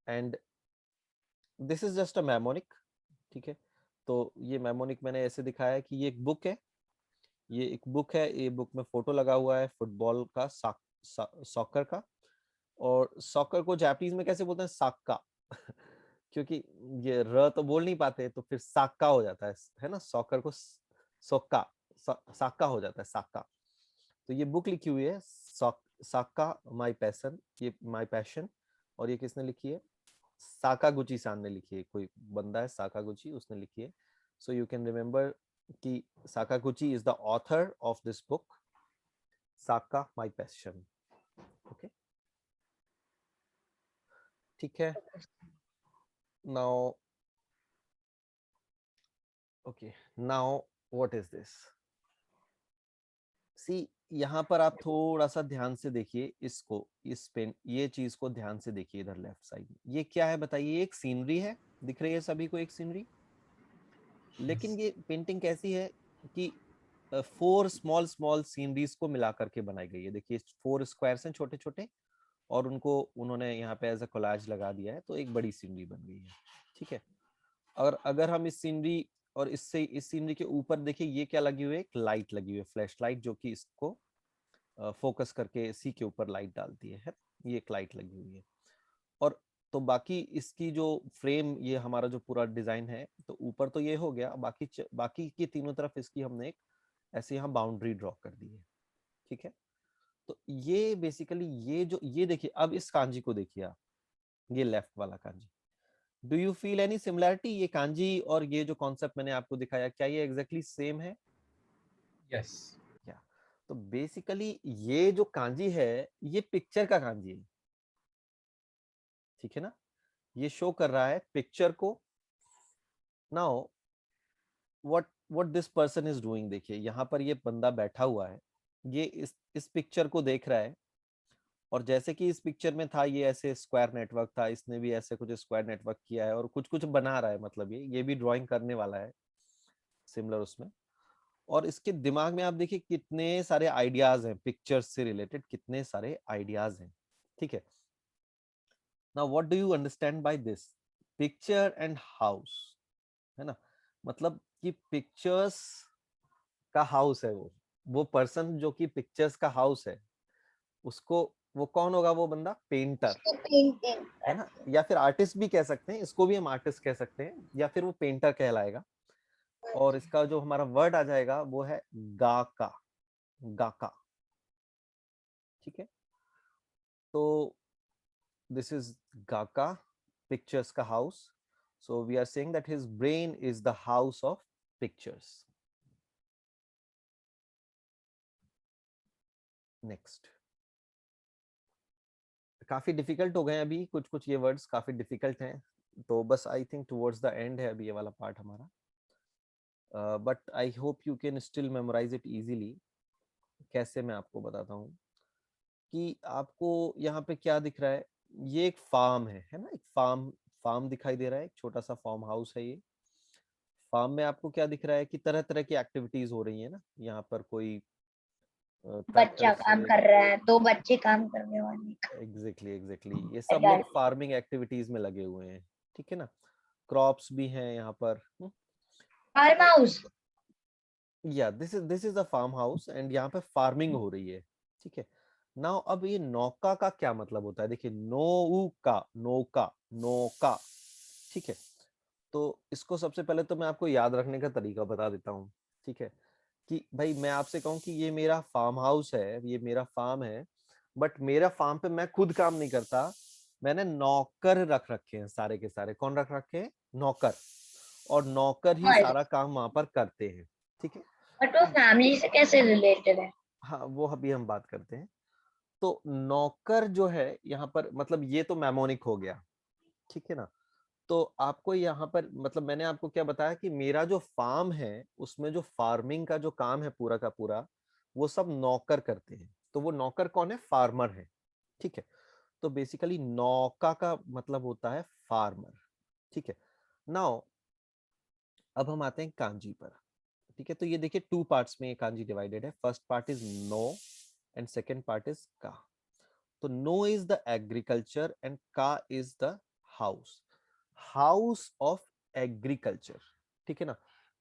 and this is just a mnemonic. ठीक है, तो ये मैमोनिक मैंने ऐसे दिखाया है कि ये एक बुक है, ये एक बुक है, ये बुक में फोटो लगा हुआ है फुटबॉल का, सॉकर का। और सॉकर को जापानीज में कैसे बोलते हैं, साक्का। क्योंकि ये र तो बोल नहीं पाते, तो फिर साक्का हो जाता है ना, सॉकर को सोक्का, साक्का हो जाता है, साक्का। तो ये बुक लिखी हुई है साक्का माय पैशन, ये माय पैशन। और ये किसने लिखी है, साकागुची सान ने लिखी है, कोई बंदा है साकागुची, उसने लिखी है। सो यू कैन रिमेम्बर कि Sakaguchi is the author of this book, साका माय पैशन। ओके, ठीक है। Now, okay, now what is this, see, यहाँ पर आप थोड़ा सा ध्यान से देखिए इसको, इस पेन, ये चीज को ध्यान से देखिए, इधर लेफ्ट साइड में ये क्या है बताइए, एक सीनरी है, दिख रही है सभी को एक सीनरी। लेकिन ये पेंटिंग कैसी है कि 4 स्मॉल स्मॉल सीनरीज को मिला करके बनाई गई है। देखिए 4 स्क्वायर्स हैं छोटे छोटे, और उनको उन्होंने यहाँ पे एज अ कोलाज लगा दिया है, तो एक बड़ी सीनरी बन गई है। ठीक है, और अगर हम इस सीनरी और इससे इस सीनरी के ऊपर देखिए, ये क्या लगी हुई है, एक लाइट लगी हुई है, फ्लैश लाइट, जो कि इसको फोकस करके सी के ऊपर लाइट डालती है। ये एक लाइट लगी हुई है। और तो बाकी इसकी जो फ्रेम, ये हमारा जो पूरा डिजाइन है, तो ऊपर तो ये हो गया, बाकी की तीनों तरफ इसकी हमने एक ऐसे यहाँ बाउंड्री ड्रॉ कर दी है। ठीक है, तो ये बेसिकली ये देखिए, अब इस कांजी को देखिए आप, ये लेफ्ट वाला kanji, do you feel any similarity, ये कांजी और ये जो कॉन्सेप्ट मैंने आपको दिखाया, क्या ये एग्जैक्टली सेम है Yes. क्या? तो बेसिकली ये जो कांजी है, ये पिक्चर का कांजी है। ठीक है ना, ये शो कर रहा है पिक्चर को। Now what this person is doing, देखिए यहाँ पर ये बंदा बैठा हुआ है, ये इस पिक्चर को देख रहा है। और जैसे कि इस पिक्चर में था, ये ऐसे स्क्वायर नेटवर्क था, इसने भी ऐसे कुछ स्क्वायर नेटवर्क किया है, और कुछ कुछ बना रहा है, मतलब ये भी ड्राइंग करने वाला है सिमिलर उसमें। और इसके दिमाग में आप देखिए कितने सारे आइडियाज हैं, पिक्चर्स से रिलेटेड कितने सारे आइडियाज हैं। ठीक है, now what do you understand by this, picture and house, है ना, मतलब कि पिक्चर्स का हाउस है वो पर्सन जो कि पिक्चर्स का हाउस है, उसको, वो कौन होगा, वो बंदा पेंटर, उसको पेंटिंग है ना, या फिर आर्टिस्ट भी कह सकते हैं, इसको भी हम आर्टिस्ट कह सकते हैं, या फिर वो पेंटर कहलाएगा। और इसका जो हमारा वर्ड आ जाएगा वो है गाका, गाका। ठीक है, तो दिस इज गाका, पिक्चर्स का house. So we are saying that his brain is the house of pictures. Next, काफी डिफिकल्ट हो गए अभी, कुछ कुछ ये वर्ड्स काफी डिफिकल्ट हैं, तो बस I think towards the end है अभी ये वाला पार्ट हमारा, but I hope you can still memorise it easily. कैसे, मैं आपको बताता हूँ कि आपको यहाँ पे क्या दिख रहा है, ये एक फार्म है ना, एक फार्म फार्म दिखाई दे रहा है, एक छोटा सा फार्म हाउस है ये। फार्म में आपको क्या दिख रहा है कि तरह तरह की एक्टिविटीज हो रही है ना, यहाँ पर कोई ट्रैक्टर बच्चा काम से, कर रहा है, 2 बच्चे काम करने वाले। एग्जैक्टली ये सब लोग फार्मिंग एक्टिविटीज में लगे हुए हैं। ठीक है ना, क्रॉप्स भी हैं यहाँ पर। फार्म तो हाउस। या this is a farmhouse, and यहाँ पे फार्मिंग हो रही है। ठीक है, नाउ अब ये नौका का क्या मतलब होता है, देखिए नौका, नौका, नौका। ठीक है, तो इसको सबसे पहले तो मैं आपको याद रखने का तरीका बता देता हूँ। ठीक है, कि भाई मैं आपसे कहूँ कि ये मेरा फार्म हाउस है, ये मेरा फार्म है, बट मेरा फार्म पे मैं खुद काम नहीं करता, मैंने नौकर रख रखे हैं सारे के सारे। कौन रख रखे हैं? नौकर। और नौकर ही और सारा काम वहां पर करते हैं, ठीक है। बट वो फैमिली से कैसे रिलेटेड है? हाँ, वो अभी हम बात करते हैं। तो नौकर जो है यहाँ पर, मतलब ये तो मैमोनिक हो गया, ठीक है ना। तो आपको यहाँ पर, मतलब मैंने आपको क्या बताया कि मेरा जो फार्म है उसमें जो फार्मिंग का जो काम है पूरा का पूरा, वो सब नौकर करते हैं। तो वो नौकर कौन है? फार्मर है, ठीक है। तो बेसिकली नौका का मतलब होता है फार्मर, ठीक है। नाउ अब हम आते हैं कांजी पर, ठीक है। तो ये देखिए 2 पार्ट्स में ये कांजी डिवाइडेड है। फर्स्ट पार्ट इज नो एंड सेकेंड पार्ट इज का। तो नो इज द एग्रीकल्चर एंड का is the house, house of agriculture, ठीक है ना।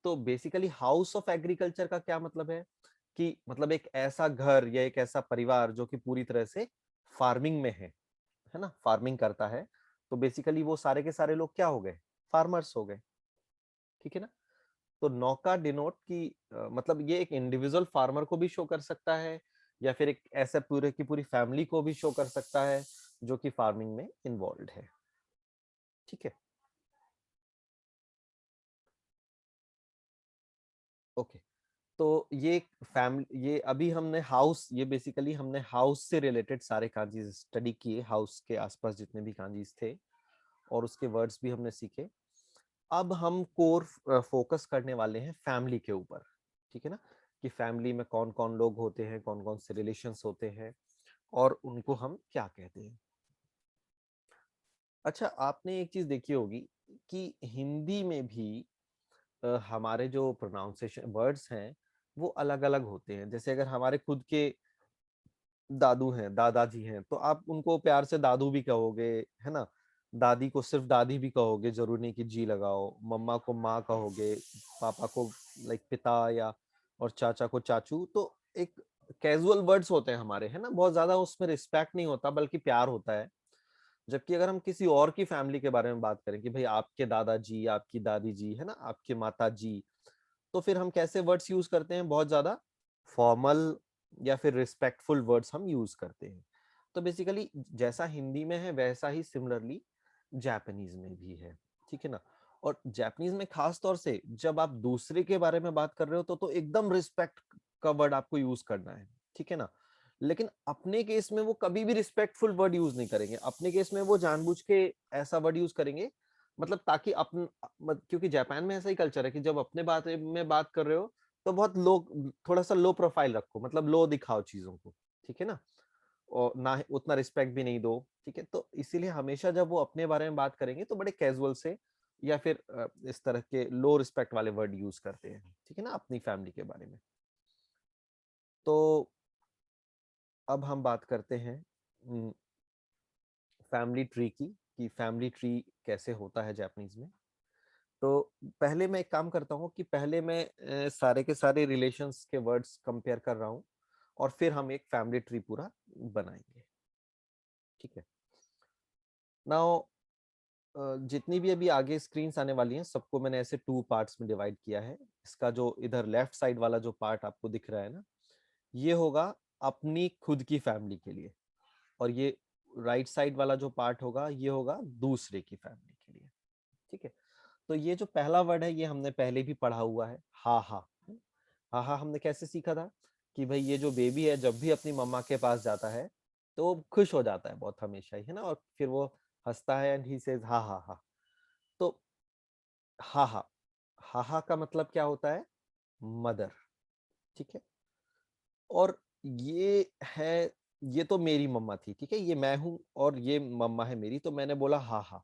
तो बेसिकली हाउस ऑफ एग्रीकल्चर का क्या मतलब है कि मतलब एक ऐसा घर या एक ऐसा परिवार जो कि पूरी तरह से फार्मिंग में है ना, फार्मिंग करता है। तो बेसिकली वो सारे के सारे लोग क्या हो गए? फार्मर्स हो गए, ठीक है ना। तो नौका डिनोट की मतलब ये एक इंडिविजुअल फार्मर को भी शो कर सकता है, या फिर एक ऐसे पूरे की पूरी फैमिली को भी शो कर सकता है जो कि फार्मिंग में इन्वॉल्व है, ठीक है। ओके। तो ये फैमिली, ये अभी हमने हाउस, ये बेसिकली हमने हाउस से रिलेटेड सारे कांजीज स्टडी किए, हाउस के आसपास जितने भी कांजीज थे, और उसके वर्ड्स भी हमने सीखे। अब हम कोर फोकस करने वाले हैं फैमिली के ऊपर, ठीक है ना, कि फैमिली में कौन कौन लोग होते हैं, कौन कौन से रिलेशंस होते हैं, और उनको हम क्या कहते हैं। अच्छा, आपने एक चीज देखी होगी कि हिंदी में भी हमारे जो प्रोनाउंसिएशन वर्ड्स हैं वो अलग अलग होते हैं। जैसे अगर हमारे खुद के दादू हैं, दादाजी हैं, तो आप उनको प्यार से दादू भी कहोगे, है ना। दादी को सिर्फ दादी भी कहोगे, जरूरी नहीं कि जी लगाओ। मम्मा को माँ कहोगे, पापा को लाइक पिता, या और चाचा को चाचू। तो एक कैजुअल वर्ड्स होते हैं हमारे, है ना, बहुत ज्यादा उसमें रिस्पेक्ट नहीं होता बल्कि प्यार होता है। जबकि अगर हम किसी और की फैमिली के बारे में बात करें कि भाई आपके दादाजी, आपकी दादी जी, है ना, आपके माता जी, तो फिर हम कैसे वर्ड्स यूज करते हैं? बहुत ज्यादा फॉर्मल या फिर रिस्पेक्टफुल वर्ड्स हम यूज करते हैं। तो बेसिकली जैसा हिंदी में है वैसा ही सिमिलरली जापानीज में भी है, ठीक है ना। और जापानीज में खास तौर से जब आप दूसरे के बारे में बात कर रहे हो तो एकदम रिस्पेक्ट का वर्ड आपको यूज करना है, ठीक है ना। लेकिन अपने केस में वो कभी भी रिस्पेक्टफुल वर्ड यूज नहीं करेंगे। अपने केस में वो जानबूझ के ऐसा वर्ड यूज करेंगे, मतलब ताकि अपन, क्योंकि जापान में ऐसा ही कल्चर है कि जब अपने बात में बात कर रहे हो तो बहुत लो, थोड़ा सा लो प्रोफाइल रखो, मतलब लो दिखाओ चीजों को, ठीक है ना। और ना उतना रिस्पेक्ट भी नहीं दो, ठीक है। तो इसीलिए हमेशा जब वो अपने बारे में बात करेंगे तो बड़े कैजुअल से या फिर इस तरह के लो रिस्पेक्ट वाले वर्ड यूज करते हैं, ठीक है ना, अपनी फैमिली के बारे में। तो अब हम बात करते हैं फैमिली ट्री की, कि फैमिली ट्री कैसे होता है जापानीज में। तो पहले मैं एक काम करता हूँ कि पहले मैं सारे के सारे रिलेशंस के वर्ड्स कंपेयर कर रहा हूँ, और फिर हम एक फैमिली ट्री पूरा बनाएंगे, ठीक है। नाउ जितनी भी अभी आगे स्क्रीन्स आने वाली हैं सबको मैंने ऐसे 2 पार्ट्स में डिवाइड किया है। इसका जो इधर लेफ्ट साइड वाला जो पार्ट आपको दिख रहा है ना, ये होगा अपनी खुद की फैमिली के लिए, और ये राइट साइड वाला जो पार्ट होगा ये होगा दूसरे की फैमिली के लिए, ठीक है। तो ये जो पहला वर्ड है ये हमने पहले भी पढ़ा हुआ है, हा हा। हा हा हमने कैसे सीखा था कि भाई ये जो बेबी है जब भी अपनी मम्मा के पास जाता है तो वो खुश हो जाता है बहुत हमेशा ही, है ना, और फिर वो हंसता है एंड ही सेज हा हा हा। तो हा हा, हा हा का मतलब क्या होता है? मदर, ठीक है। और ये है, ये तो मेरी मम्मा थी, ठीक है, ये मैं हूं और ये मम्मा है मेरी, तो मैंने बोला हा हा।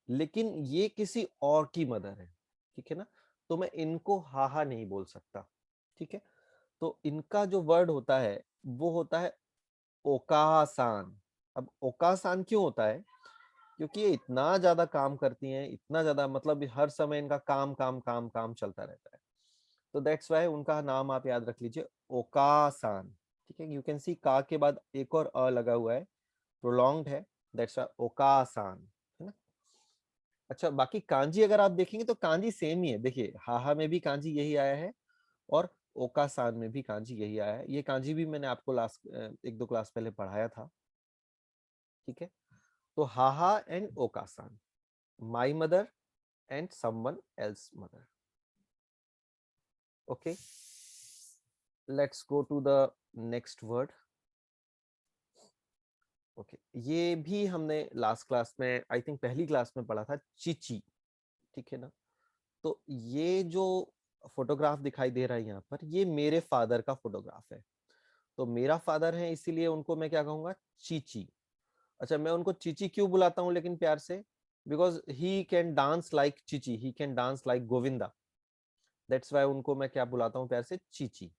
लेकिन ये किसी और की मदर है, ठीक है ना, तो मैं इनको हाहा नहीं बोल सकता, ठीक है। तो इनका जो वर्ड होता है वो होता है ओकासान। अब ओकासान क्यों होता है? क्योंकि ये इतना ज्यादा काम करती हैं, इतना ज्यादा, मतलब हर समय इनका काम काम काम काम चलता रहता है। तो दैट्स वाई उनका नाम आप याद रख लीजिए, ओकासान, ठीक है। यू कैन सी का के बाद एक और अ लगा हुआ है, प्रोलॉन्ग्ड है, दैट्स वाई ओकासान, है ना। अच्छा, बाकी कांजी अगर आप देखेंगे तो कांजी सेम ही है। देखिए हाहा में भी कांजी यही आया है, और ओकासान में भी कांजी यही आया है। ये कांजी भी मैंने आपको लास्ट 1-2 क्लास पहले पढ़ाया था, ठीक है। तो हाहा एंड ओकासान, my mother and someone else mother. Okay, let's go to the next word. Okay, ये भी हमने लास्ट क्लास में, आई थिंक पहली क्लास में पढ़ा था, चीची. ठीक है ना. तो ये जो फोटोग्राफ दिखाई दे रहा है यहाँ पर, ये मेरे फादर का फोटोग्राफ है. तो मेरा फादर है, इसीलिए उनको मैं क्या कहूंगा, चीची. अच्छा, मैं उनको चीची क्यों बुलाता हूँ लेकिन प्यार से? Because he can dance like चीची, he can dance like Govinda. That's why उनको मैं क्या बुलाता हूँ प्यार से, चीची.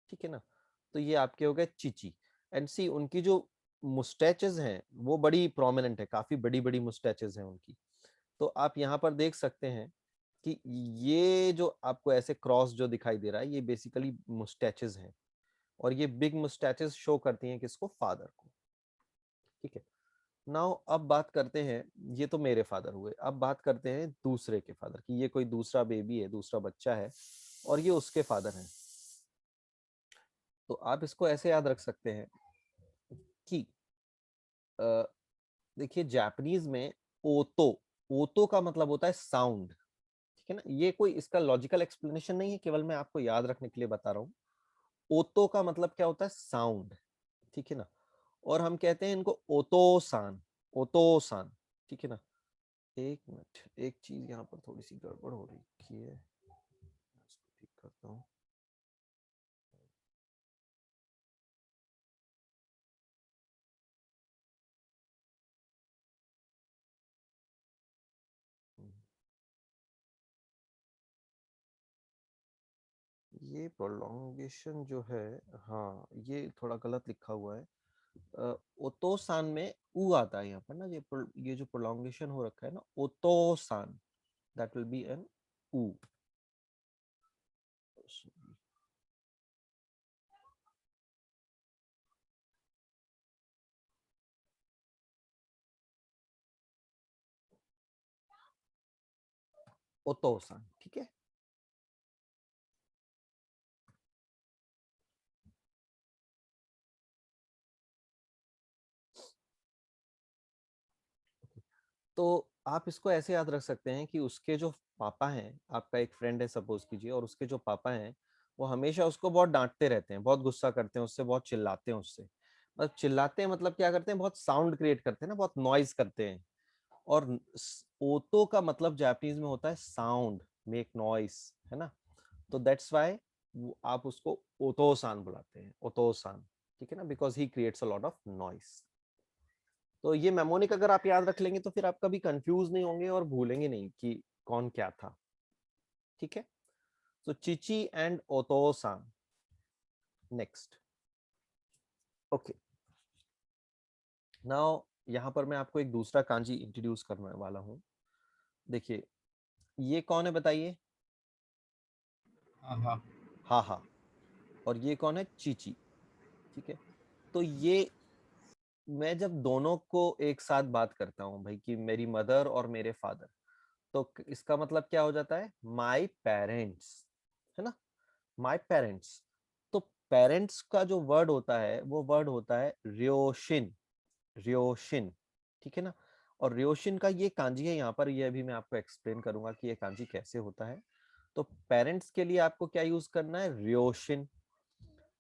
ठीक है ना. तो ये आपके हो गए चीची. एंड सी, उनकी जो मुस्टैचेस हैं वो बड़ी प्रोमिनेंट है, काफी बड़ी बड़ी मुस्टैचेस हैं उनकी. तो आप यहाँ पर देख सकते हैं कि ये जो आपको ऐसे क्रॉस जो दिखाई दे रहा है, ये बेसिकली मुस्टैचेस हैं. और ये बिग मुस्टैचेस शो करती हैं किसको, फादर को. ठीक है. नाउ अब बात करते हैं, ये तो मेरे फादर हुए, अब बात करते हैं दूसरे के फादर की. ये कोई दूसरा बेबी है, दूसरा बच्चा है, और ये उसके फादर हैं. तो आप इसको ऐसे याद रख सकते हैं कि देखिए जापानीज में ओतो, ओतो का मतलब होता है साउंड. ठीक है ना. ये कोई इसका लॉजिकल एक्सप्लेनेशन नहीं है, केवल मैं आपको याद रखने के लिए बता रहा हूँ. ओतो का मतलब क्या होता है, साउंड. ठीक है ना. और हम कहते हैं इनको ओतोसान, ओतोसान. ठीक है ना. एक मिनट, एक चीज यहाँ पर थोड़ी सी गड़बड़ हो रही है, इसको ठीक करता हूँ. ये प्रोलॉन्गेशन जो है, हाँ ये थोड़ा गलत लिखा हुआ है. ओतोसान में ऊ आता है यहाँ पर ना, ये जो प्रोलॉन्गेशन हो रखा है ना, ओतोसान, दैट विल बी एन ऊ. ओतोसान. ठीक है. तो आप इसको ऐसे याद रख सकते हैं कि उसके जो पापा हैं, आपका एक फ्रेंड है सपोज कीजिए, और उसके जो पापा हैं वो हमेशा उसको बहुत डांटते रहते हैं, बहुत गुस्सा करते हैं उससे, बहुत चिल्लाते हैं उससे. मतलब चिल्लाते हैं मतलब क्या करते हैं, बहुत साउंड क्रिएट करते हैं ना, बहुत नॉइज करते हैं. और ओतो का मतलब जापानीज में होता है साउंड, मेक नॉइस, है ना. तो दैट्स व्हाई आप उसको ओतोसान बुलाते हैं, ओतोसान. ठीक है ना, because he creates a lot of noise. तो ये मेमोनिक अगर आप याद रख लेंगे तो फिर आप कभी कंफ्यूज नहीं होंगे और भूलेंगे नहीं कि कौन क्या था. ठीक है. तो Chichi and ओतोसान. Next. Okay, now यहाँ पर मैं आपको एक दूसरा कांजी इंट्रोड्यूस करने वाला हूँ. देखिए, ये कौन है बताइए, हाँ. हा हा. और ये कौन है, चीची. ठीक है. तो ये मैं जब दोनों को एक साथ बात करता हूँ भाई, कि मेरी मदर और मेरे फादर, तो इसका मतलब क्या हो जाता है, माई पेरेंट्स, है ना, माई पेरेंट्स. तो पेरेंट्स का जो वर्ड होता है वो वर्ड होता है रियोशिन, रियोशिन. ठीक है ना. और रियोशिन का ये कांजी है यहाँ पर, ये अभी मैं आपको एक्सप्लेन करूंगा कि ये कांजी कैसे होता है. तो पेरेंट्स के लिए आपको क्या यूज करना है, रियोशिन.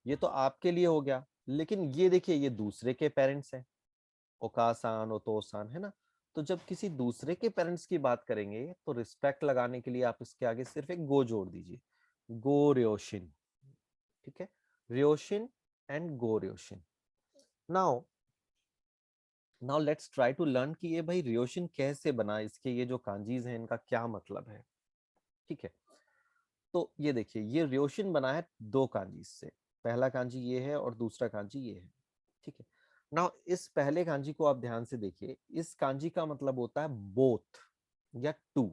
ये तो आपके लिए हो गया, लेकिन ये देखिए ये दूसरे के पेरेंट्स हैं, ओकासान ओतोसान, है ना. तो जब किसी दूसरे के पेरेंट्स की बात करेंगे तो रिस्पेक्ट लगाने के लिए आप इसके आगे सिर्फ एक गो जोड़ दीजिए, गो रियोशिन. ठीक है. रियोशिन एंड गो रियोशिन. Now now let's try to learn कि ये भाई रियोशिन कैसे बना, इसके ये जो कांजीज हैं इनका क्या मतलब है. ठीक है. तो ये देखिए, ये रियोशिन बना है दो कांजी से. पहला कांजी ये है और दूसरा कांजी ये है. ठीक है. नाउ इस पहले कांजी को आप ध्यान से देखिए, इस कांजी का मतलब होता है बोथ या टू.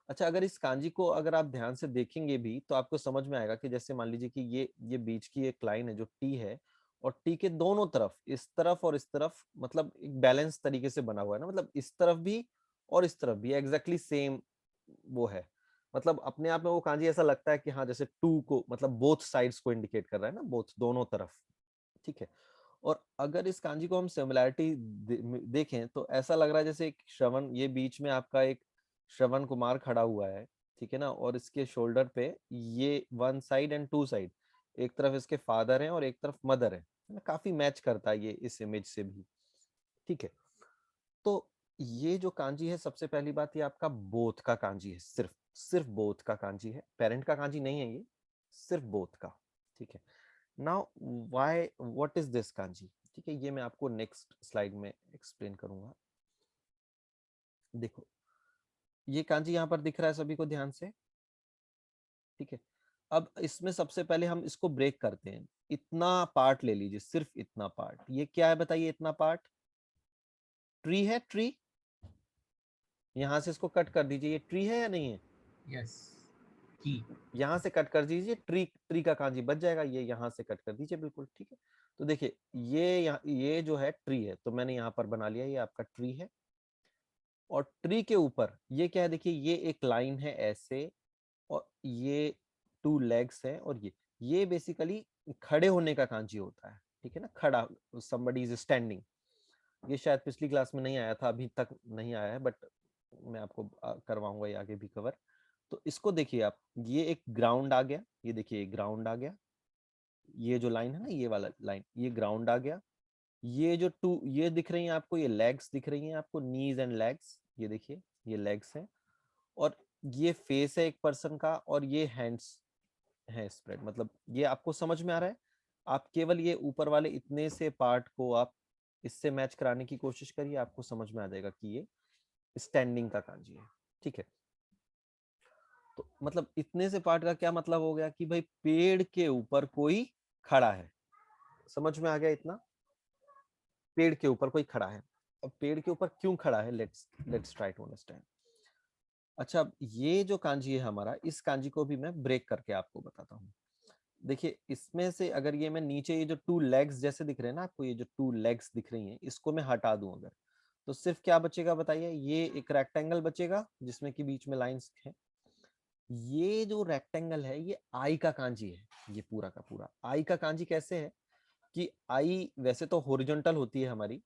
अच्छा, अगर इस कांजी को अगर आप ध्यान से देखेंगे भी तो आपको समझ में आएगा कि जैसे मान लीजिए कि ये बीच की एक लाइन है जो टी है, और टी के दोनों तरफ, इस तरफ और इस तरफ, मतलब एक बैलेंस तरीके से बना हुआ है ना, मतलब इस तरफ भी और इस तरफ भी एग्जैक्टली सेम वो है. मतलब अपने आप में वो कांजी ऐसा लगता है कि हाँ, जैसे टू को मतलब बोथ साइड्स को इंडिकेट कर रहा है ना, बोथ, दोनों तरफ. ठीक है. और अगर इस कांजी को हम सिमिलैरिटी देखें तो ऐसा लग रहा है जैसे एक श्रवण, ये बीच में आपका एक श्रवण कुमार खड़ा हुआ है, ठीक है ना, और इसके शोल्डर पे ये one side and two side, एक तरफ इसके फादर हैं और एक तरफ मदर है ना, काफी मैच करता है ये इस इमेज से भी, ठीक है। तो ये जो कांजी है, सबसे पहली बात ये आपका बोथ का कांजी है, सिर्फ सिर्फ बोथ का कांजी है, पेरेंट का कांजी नहीं है ये, सिर्फ बोथ का, ठीक है। Now why, what is this kanji, ठीक है, ये मैं आपको नेक्स्ट स्लाइड में एक्सप्लेन करूंगा। देखो ये कांजी यहाँ पर दिख रहा है सभी को ध्यान से, ठीक है। अब इसमें सबसे पहले हम इसको ब्रेक करते हैं, इतना पार्ट ले लीजिए, सिर्फ इतना पार्ट, ये क्या है बताइए, इतना पार्ट ट्री है, ट्री, यहां से इसको कट कर दीजिए, ये ट्री है या नहीं है, Yes. Key. यहाँ से कट कर दीजिए, ट्री, ट्री का कांजी बच जाएगा, ये यहाँ से कट कर दीजिए, बिल्कुल ठीक है। तो देखिए ये जो है ट्री है, तो मैंने यहाँ पर बना लिया, ये आपका ट्री है, और ट्री के ऊपर ये क्या है, देखिए ये एक लाइन है ऐसे, और ये टू लेग्स है, और ये बेसिकली खड़े होने का कांजी होता है, ठीक है ना, खड़ा, somebody is standing। ये शायद पिछली क्लास में नहीं आया था, अभी तक नहीं आया है, बट मैं आपको करवाऊंगा ये आगे भी कवर। तो इसको देखिए आप, ये एक ग्राउंड आ गया, ये देखिए ग्राउंड आ गया, ये जो लाइन है ना, ये वाला लाइन, ये ग्राउंड आ गया, ये जो टू ये दिख रही हैं आपको, ये लेग्स दिख रही हैं आपको, नीज एंड लेग्स, ये देखिए ये लेग्स हैं, और ये फेस है एक पर्सन का, और ये हैंड्स है स्प्रेड, मतलब ये आपको समझ में आ रहा है। आप केवल ये ऊपर वाले इतने से पार्ट को आप इससे मैच कराने की कोशिश करिए, आपको समझ में आ जाएगा कि ये स्टैंडिंग का कांजी है, ठीक है। तो मतलब इतने से पार्ट का क्या मतलब हो गया कि भाई पेड़ के ऊपर कोई खड़ा है, समझ में आ गया इतना, पेड़ के ऊपर कोई खड़ा है। अब पेड़ के ऊपर क्यों खड़ा है, लेट्स ट्राई टू अंडरस्टैंड। अच्छा, अब ये जो कांजी है हमारा, इस कांजी को भी मैं ब्रेक करके आपको बताता हूँ। देखिए इसमें से अगर ये मैं नीचे, ये जो टू लेग्स जैसे दिख रहे हैं ना आपको, ये जो टू लेग्स दिख रही हैं, इसको मैं हटा दूं अगर, तो सिर्फ क्या बचेगा बताइए, ये एक रेक्टेंगल बचेगा जिसमें कि बीच में लाइंस है। ये जो रेक्टेंगल है ये आई का कांजी है, ये पूरा का पूरा आई का कांजी कैसे है कि आई वैसे तो हॉरिजॉन्टल होती है हमारी,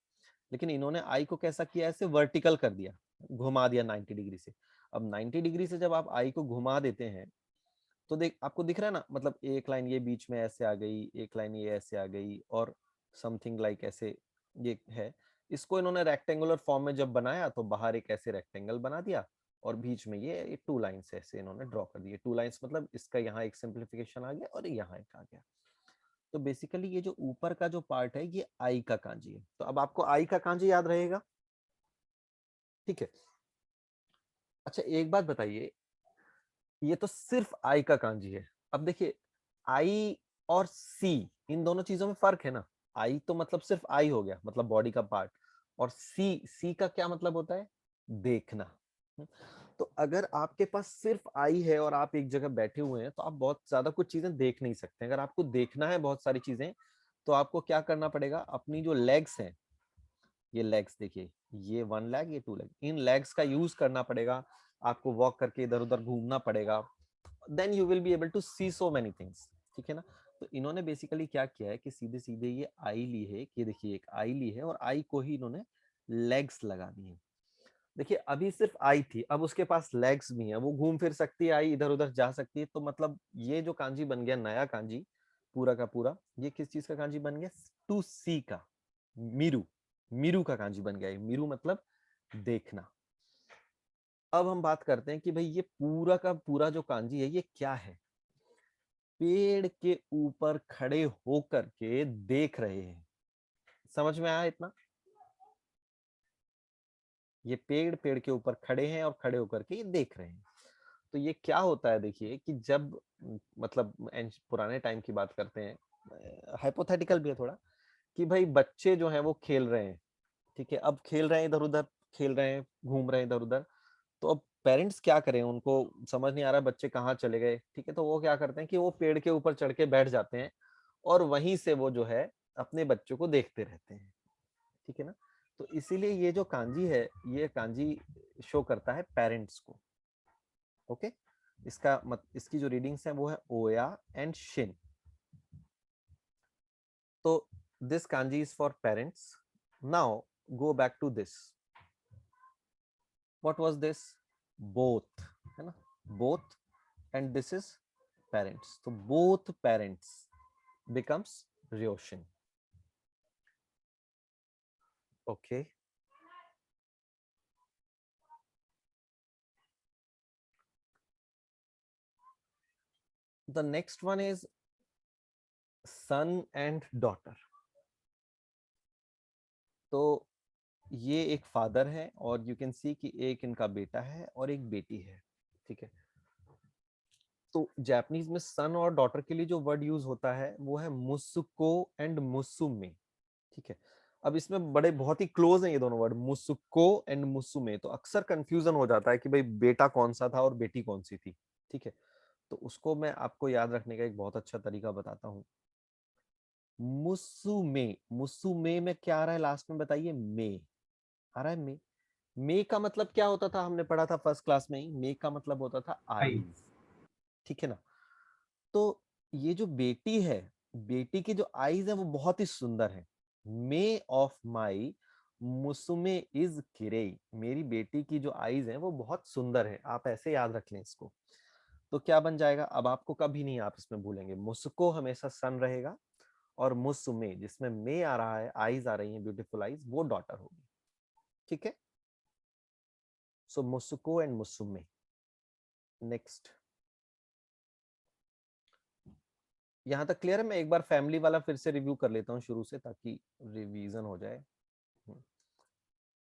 लेकिन इन्होंने आई को कैसा किया, ऐसे वर्टिकल कर दिया, घुमा दिया 90 डिग्री से। अब 90 डिग्री से जब आप आई को घुमा देते हैं, तो देख आपको दिख रहा है ना, मतलब एक लाइन ये बीच में ऐसे आ गई, एक लाइन ये ऐसे आ गई, और समथिंग लाइक ऐसे ये है। इसको इन्होंने रेक्टेंगुलर फॉर्म में जब बनाया तो बाहर एक ऐसे रेक्टेंगल बना दिया, और बीच में ये टू लाइंस ऐसे इन्होंने ड्रॉ कर दिए, टू लाइंस मतलब इसका यहाँ एक सिंप्लीफिकेशन आ गया और यहाँ एक आ गया। तो बेसिकली ये जो ऊपर का जो पार्ट है ये आई का कांजी है। तो अब आपको आई का कांजी याद रहेगा, ठीक है। अच्छा एक बात बताइए, ये तो सिर्फ आई का कांजी है। अब देखिए आई और सी, इन दोनों चीजों में फर्क है ना। आई तो मतलब सिर्फ आई हो गया, मतलब बॉडी का पार्ट, और सी का क्या मतलब होता है, देखना। तो अगर आपके पास सिर्फ आई है और आप एक जगह बैठे हुए हैं, तो आप बहुत ज्यादा कुछ चीजें देख नहीं सकते। अगर आपको देखना है बहुत सारी चीजें, तो आपको क्या करना पड़ेगा, अपनी जो लेग्स हैं, ये लेग्स देखिए, ये वन लेग, ये टू लेग, इन लेग्स का यूज करना पड़ेगा। आपको वॉक करके इधर उधर घूमना पड़ेगा, then you will be able to see so many things, ठीक है ना। तो इन्होंने बेसिकली क्या किया है कि सीधे सीधे ये आई ली है, कि देखिए एक आई ली है, और आई को ही इन्होंने लेग्स लगा दी है। देखिए अभी सिर्फ आई थी, अब उसके पास लेग्स भी हैं, वो घूम फिर सकती है, आई इधर उधर जा सकती है। तो मतलब ये जो कांजी बन गया, नया कांजी पूरा का पूरा, ये किस चीज का कांजी बन गया, टू सी का, मीरू, मीरू का कांजी बन गया है। मीरू मतलब देखना। अब हम बात करते हैं कि भाई ये पूरा का पूरा जो कांजी है ये क्या है। पेड़ के ऊपर खड़े होकर के देख रहे हैं, समझ में आया इतना। ये पेड़ के ऊपर खड़े हैं और खड़े होकर के ये देख रहे हैं। तो ये क्या होता है, देखिए कि जब मतलब पुराने टाइम की बात करते हैं, हाइपोथेटिकल भी है थोड़ा, कि भाई बच्चे जो हैं वो खेल रहे हैं, ठीक है, अब खेल रहे हैं इधर उधर, खेल रहे हैं, घूम रहे हैं इधर उधर। तो अब पेरेंट्स क्या करें, उनको समझ नहीं आ रहा बच्चे कहाँ चले गए, ठीक है। तो वो क्या करते हैं कि वो पेड़ के ऊपर चढ़ के बैठ जाते हैं, और वहीं से वो जो है अपने बच्चों को देखते रहते हैं, ठीक है ना। तो इसीलिए ये जो कांजी है, ये कांजी शो करता है पेरेंट्स को, ओके। इसकी जो रीडिंग्स है वो है ओया एंड शिन। तो this kanji is for parents. Now go back to this. What was this? Both, है ना? Both, and this is parents. So both parents becomes Ryoshin. Okay. The next one is son and daughter. तो ये एक father है और you can see कि एक इनका बेटा है और एक बेटी है, ठीक है। तो जापानीज में सन और डॉटर के लिए जो वर्ड यूज होता है वो है मुसुको एंड मुसुमे, ठीक है। अब इसमें बड़े बहुत ही क्लोज हैं ये दोनों वर्ड, मुसुको एंड मुसुमे, तो अक्सर कंफ्यूजन हो जाता है कि भाई बेटा कौन सा था और बेटी कौन सी थी, ठीक है। तो उसको मैं आपको याद रखने का एक बहुत अच्छा तरीका बताता हूँ। मुसुमे, मुसुमे में क्या आ रहा है लास्ट में बताइए? मे आ रहा है। मे, मे का मतलब क्या होता था? हमने पढ़ा था फर्स्ट क्लास में ही, मे का मतलब होता था आईज, ठीक है ना। तो ये जो बेटी है, बेटी की जो आईज है वो बहुत ही सुंदर है। मे ऑफ माई मुसुमे इज किरेई, मेरी बेटी की जो आईज है वो बहुत सुंदर है। आप ऐसे याद रख लें इसको। तो क्या बन जाएगा? अब आपको कभी नहीं आप इसमें भूलेंगे, मुस्को हमेशा सन रहेगा और मुसुमे जिसमें मे आ रहा है, आईज आ रही हैं, ब्यूटीफुल आईज, वो डॉटर होगी, ठीक है। सो मुस्को एंड मुसुमे। नेक्स्ट, यहां तक क्लियर है? मैं एक बार फैमिली वाला फिर से रिव्यू कर लेता हूँ शुरू से ताकि रिवीजन हो जाए।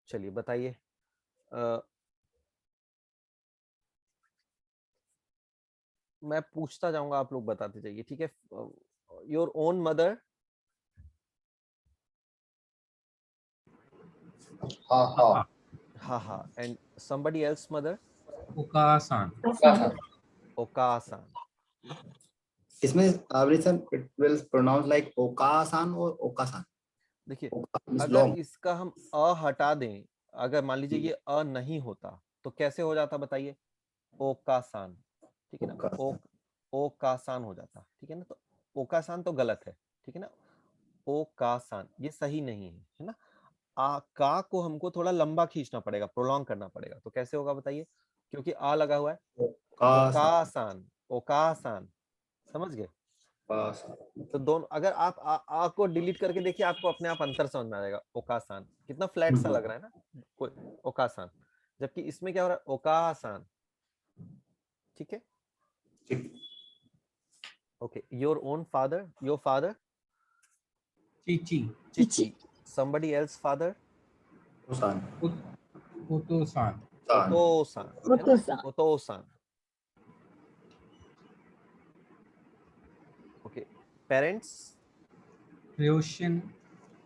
चलिए बताइए। मैं पूछता जाऊंगा, आप लोग बताते जाइए, ठीक है। Your own mother, Ha. हा हा, and somebody else mother, Okasan. ओकासान। इसमें Abrishan it will pronounce like Okasan or Okasan. देखिए, Oka means अगर long. इसका हम अ हटा दें, अगर मान लीजिए ये अ नहीं होता तो कैसे हो जाता बताइए? ओकासान, ठीक है ना। Okasan. ओकासान हो जाता, ठीक है ना। तो ओकासान तो गलत है, ठीक है ना। ओकासान ये सही नहीं है ना। आ का को हमको थोड़ा लंबा खींचना पड़ेगा, प्रोलॉन्ग करना पड़ेगा। तो कैसे होगा बताइए? क्योंकि आ लगा हुआ है। Okasan. ओकासान, ओकासान, समझ गए? Okasan. तो दोनों, अगर आप आ को डिलीट करके देखिए, आपको अपने आप अंतर समझ में आ जाएगा। ओकासान कितना फ्लैट सा लग रहा है ना, कोई ओकासान, जबकि इसमें क्या हो रहा है? ओकासान, ठीक है। Okay, your own father, your father Chichi. चिची, somebody else father Okasan. Otosan. ओतोसान, है ना, ओतोसान। Okay, parents Ryoshin.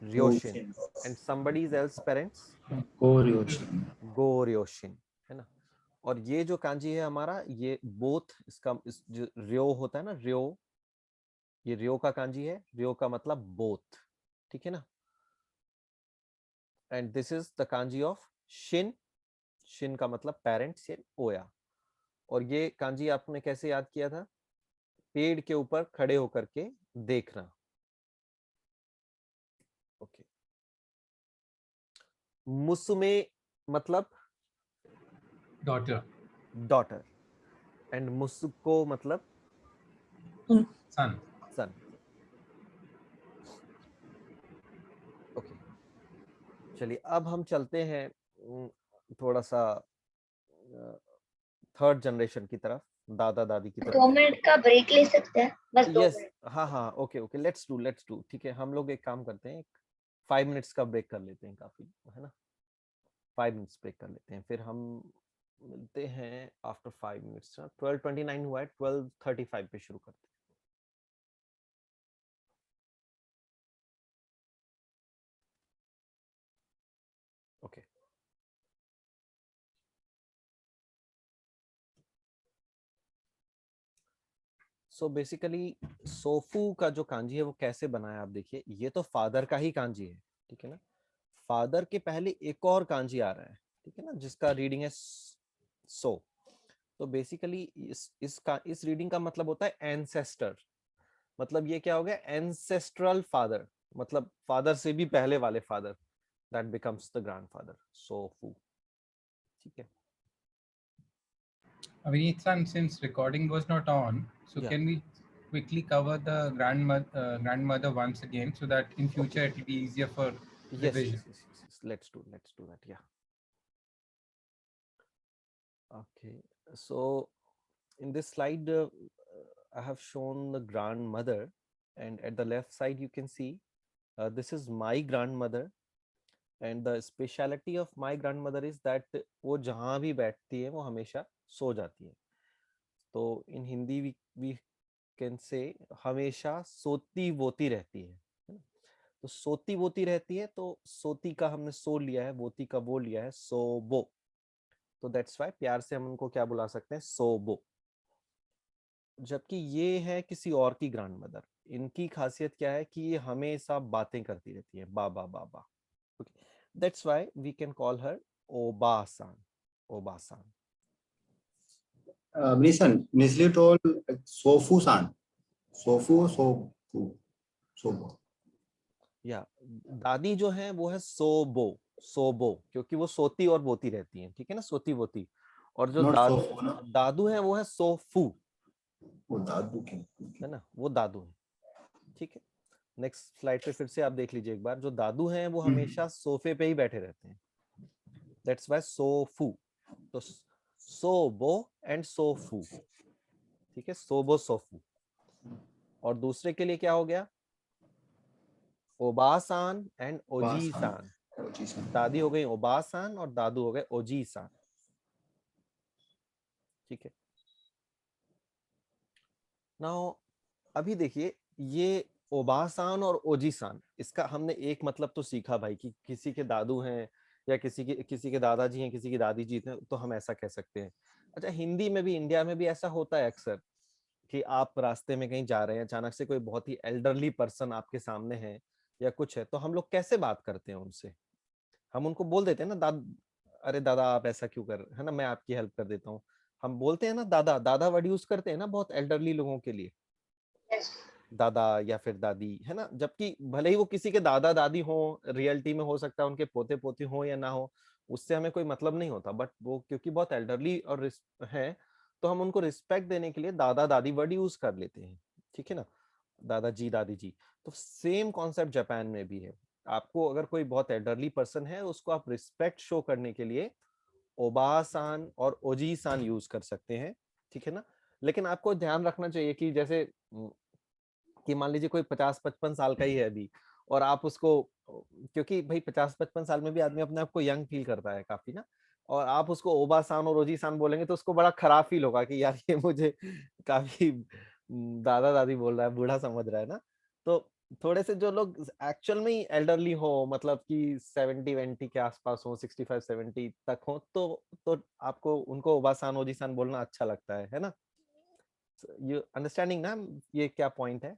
Ryoshin, and somebody else parents Goryoshin. गोर्योशिन, है ना। और ये जो कांजी है हमारा, ये बोथ, इसका इस जो रियो होता है ना, रियो, ये रियो का कांजी है। रियो का मतलब बोथ, ठीक है ना। And this is the kanji of Shin, Shin का मतलब पेरेंट्स, ये ओया। और ये कांजी आपने कैसे याद किया था? पेड़ के ऊपर खड़े होकर के देखना। ओके, मुसुमे मतलब Daughter. डॉटर, एंड मुसुको मतलब Son. सन। ओके, चलिए अब हम चलते हैं थोड़ा सा थर्ड जनरेशन की तरफ, दादा दादी की 2 तरफ। मिनट का ब्रेक ले सकते हैं, बस 2 यस, मिनट। हाँ हाँ, ओके ओके, लेट्स डू, ठीक है। हम लोग एक काम करते हैं, 5 मिनट्स का ब्रेक कर लेते हैं, काफी है ना। 5 मिनट्स ब्रेक कर लेते हैं, फिर हम मिलते हैं आफ्टर 5 मिनट्स। 12:29 हुआ है, 12:35 पे शुरू करते हैं। ओके, सो बेसिकली सोफू का जो कांजी है वो कैसे बना है आप देखिए। ये तो फादर का ही कांजी है, ठीक है ना। फादर के पहले एक और कांजी आ रहा है, ठीक है ना, जिसका रीडिंग है सो। तो बेसिकली इस रीडिंग का मतलब होता है एंसेस्टर। मतलब ये क्या हो गया? एंसेस्ट्रल फादर, मतलब फादर से भी पहले वाले father, that becomes the grandfather, सोफू। ठीक है। Avneet-san, since recording was not on, so Yeah. can we quickly cover the grandmother once again, so that in future it will be easier for Yes, revision? yes. Let's do that. Yeah. Okay. So in this slide, I have shown the grandmother, and at the left side you can see this is my grandmother, and the speciality of my grandmother is that वो जहाँ भी बैठती है वो हमेशा सो जाती है। तो in Hindi we can say हमेशा सोती वोती रहती है ना? तो सोती वोती रहती है, तो सोती का हमने सो लिया है, वोती का वो लिया है, सोबो। तो दैट्स वाई प्यार से हम उनको क्या बुला सकते हैं, सोबो। जबकि ये है किसी और की ग्रैंडमदर, इनकी खासियत क्या है कि ये हमेशा बातें करती रहती है, बाबा बाबा। Okay, that's why we can call her ओबासान, ओबासान। Listen, Nisli told Sofu-san. Sofu. या दादी जो है वो है सोबो, सोबो, क्योंकि वो सोती और बोती रहती हैं, ठीक है ना, सोती बोती। और जो Not Sofu, no? दादू है वो है सोफू, वो दादू की। है ना, वो दादू है। ठीक है, नेक्स्ट स्लाइड पे फिर से आप देख लीजिए एक बार, जो दादू हैं वो हमेशा सोफे पे ही बैठे रहते हैं, दैट्स व्हाई सोफू। तो सोबो एंड सोफू, ठीक है, सोबो सोफू। और दूसरे के लिए क्या हो गया, ओबासान एंड ओजीसान। दादी हो गई ओबासान और दादू हो गए ओजीसान। ठीक है, नाउ अभी देखिए ये ओबासान और ओजीसान, इसका हमने एक मतलब तो सीखा भाई कि किसी के दादू हैं या किसी के दादाजी हैं, किसी की दादी जी हैं, तो हम ऐसा कह सकते हैं। अच्छा, हिंदी में भी, इंडिया में भी ऐसा होता है अक्सर कि आप रास्ते में कहीं जा रहे हैं, अचानक से कोई बहुत ही एल्डरली पर्सन आपके सामने है या कुछ है, तो हम लोग कैसे बात करते हैं उनसे, हम उनको बोल देते हैं ना, अरे दादा आप ऐसा क्यों कर, है ना, मैं आपकी हेल्प कर देता हूँ। हम बोलते हैं ना दादा, दादा वर्ड यूज करते हैं ना बहुत एल्डरली लोगों के लिए, Yes. दादा या फिर दादी, है ना। जबकि भले ही वो किसी के दादा दादी हो, रियलिटी में हो सकता है उनके पोते पोती हो या ना हो, उससे हमें कोई मतलब नहीं होता, बट वो क्योंकि बहुत एल्डरली और है, तो हम उनको रिस्पेक्ट देने के लिए दादा दादी वर्ड यूज कर लेते हैं, ठीक है ना, दादाजी दादी जी। तो सेम कॉन्सेप्ट जापान में भी है। आपको अगर कोई बहुत एल्डरली पर्सन है, उसको आप रिस्पेक्ट शो करने के लिए ओबा-सान और ओजी-सान यूज कर सकते हैं, ठीक है ना। लेकिन आपको ध्यान रखना चाहिए कि जैसे कि मान लीजिए कोई 50-55 साल का ही है अभी, और आप उसको, क्योंकि भाई 50-55 साल में भी आदमी अपने आप को यंग फील करता है काफी ना, और आप उसको ओबा सान और ओजी सान बोलेंगे तो उसको बड़ा खराब फील होगा कि यार ये मुझे काफी दादा दादी बोल रहा है, बूढ़ा समझ रहा है ना। तो थोड़े से जो लोग एक्चुअल में ही एल्डरली हो, मतलब कि 70-20 के आसपास हो, 65-70 तक हो, तो आपको उनको ओबा सान ओजी सान बोलना अच्छा लगता है ना। यू अंडरस्टैंडिंग ना, ये क्या पॉइंट है।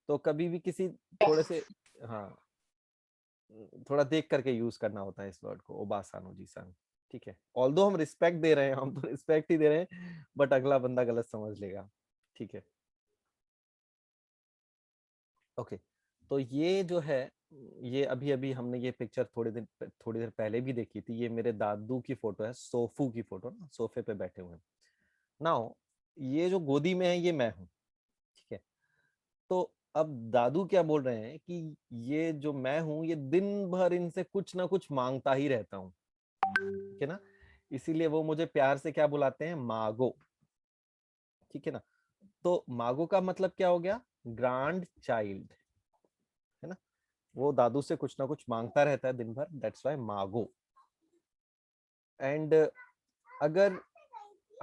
तो कभी भी किसी थोड़े से, हाँ, थोड़ा देख करके यूज करना होता है इस वर्ड को, ओबासान ओजीसान, ठीक है। ऑल्दो हम रिस्पेक्ट दे रहे हैं, हम तो रिस्पेक्ट ही दे रहे हैं, बट अगला बंदा गलत समझ लेगा, ठीक है। ओके, तो ये जो है, ये अभी अभी हमने ये पिक्चर थोड़ी देर पहले भी देखी थी, ये मेरे दादू की फोटो है, सोफू की फोटो ना, सोफे पे बैठे हुए हैं। नाउ ये जो गोदी में है ये मैं हूँ, ठीक है। तो अब दादू क्या बोल रहे हैं कि ये जो मैं हूं, ये दिन भर इनसे कुछ ना कुछ मांगता ही रहता हूं, ठीक है ना। इसीलिए वो मुझे प्यार से क्या बुलाते हैं, मागो, ठीक है ना। तो मागो का मतलब क्या हो गया, ग्रैंड चाइल्ड, है ना। वो दादू से कुछ ना कुछ मांगता रहता है दिन भर, दैट्स व्हाई मागो। एंड अगर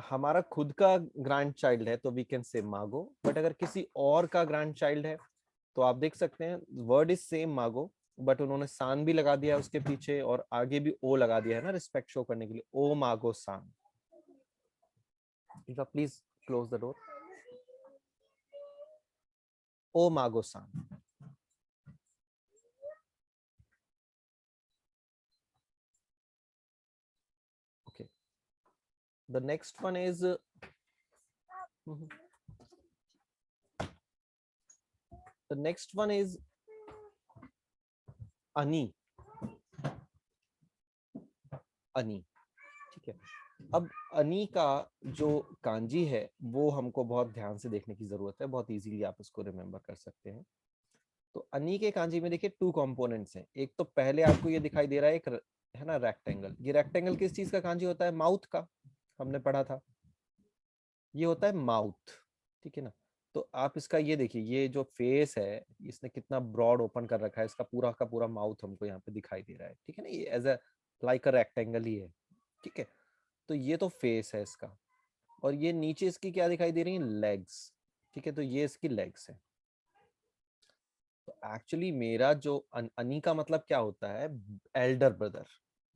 हमारा खुद का ग्रैंड चाइल्ड है तो वी कैन से मागो, बट अगर किसी और का ग्रैंड चाइल्ड है तो आप देख सकते हैं वर्ड इज सेम मागो, बट उन्होंने सान भी लगा दिया उसके पीछे और आगे भी ओ लगा दिया है ना, रिस्पेक्ट शो करने के लिए, ओ मागो सान। प्लीज क्लोज द डोर, ओ मागो सान। Okay, the next one is, the next one is अनि, अनि, ठीक है। अब अनि का जो कांजी है वो हमको बहुत ध्यान से देखने की जरूरत है, बहुत इजीली आप इसको रिमेम्बर कर सकते हैं। तो अनि के कांजी में देखिए 2 कंपोनेंट्स हैं। एक तो पहले आपको ये दिखाई दे रहा है, एक है ना रेक्टेंगल। ये रेक्टेंगल किस चीज का कांजी होता है? माउथ का, हमने पढ़ा था। ये होता है माउथ, ठीक है ना। तो आप इसका ये देखिए, ये जो फेस है इसने कितना ब्रॉड ओपन कर रखा है, इसका पूरा का पूरा माउथ हमको यहाँ पे दिखाई दे रहा है, ठीक है ना। ये as a like a rectangle ही है, ठीक है। तो ये तो फेस है इसका, और ये नीचे इसकी क्या दिखाई दे रही है? लेग्स, ठीक है। तो ये इसकी लेग्स है। तो एक्चुअली मेरा जो अनि का मतलब क्या होता है? एल्डर ब्रदर,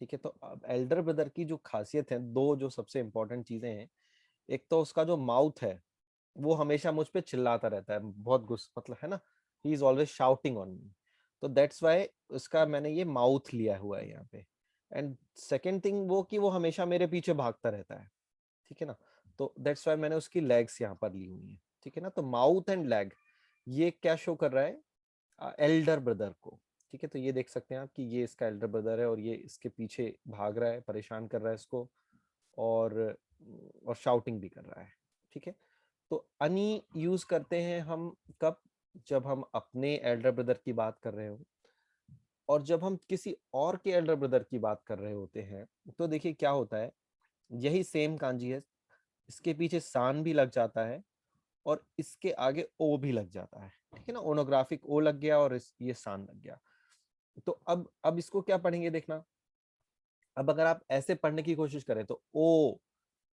ठीक है। तो अब एल्डर ब्रदर की जो खासियत है, दो जो सबसे इंपॉर्टेंट चीजें हैं, एक तो उसका जो माउथ है वो हमेशा मुझ पे चिल्लाता रहता है, बहुत गुस्सा, मतलब है ना, he is always shouting on me. तो दैट्स व्हाई उसका मैंने ये माउथ लिया हुआ है यहाँ पे। एंड सेकेंड थिंग वो कि वो हमेशा मेरे पीछे भागता रहता है, ठीक है ना। तो दैट्स व्हाई मैंने उसकी लेग्स यहाँ पर ली हुई है, ठीक है ना। तो माउथ एंड लेग ये क्या शो कर रहा है? एल्डर ब्रदर को, ठीक है। तो ये देख सकते हैं आप कि ये इसका एल्डर ब्रदर है और ये इसके पीछे भाग रहा है, परेशान कर रहा है इसको, और शाउटिंग भी कर रहा है, ठीक है। तो अनि यूज करते हैं हम कब? जब हम अपने एल्डर ब्रदर की बात कर रहे हो, और जब हम किसी और के एल्डर ब्रदर की बात कर रहे होते हैं। तो देखिए क्या होता है, यही सेम कांजी है, इसके पीछे सान भी लग जाता है और इसके आगे ओ भी लग जाता है, ठीक है ना। ओनोग्राफिक ओ लग गया और ये सान लग गया। तो अब इसको क्या पढ़ेंगे देखना। अब अगर आप ऐसे पढ़ने की कोशिश करें तो ओ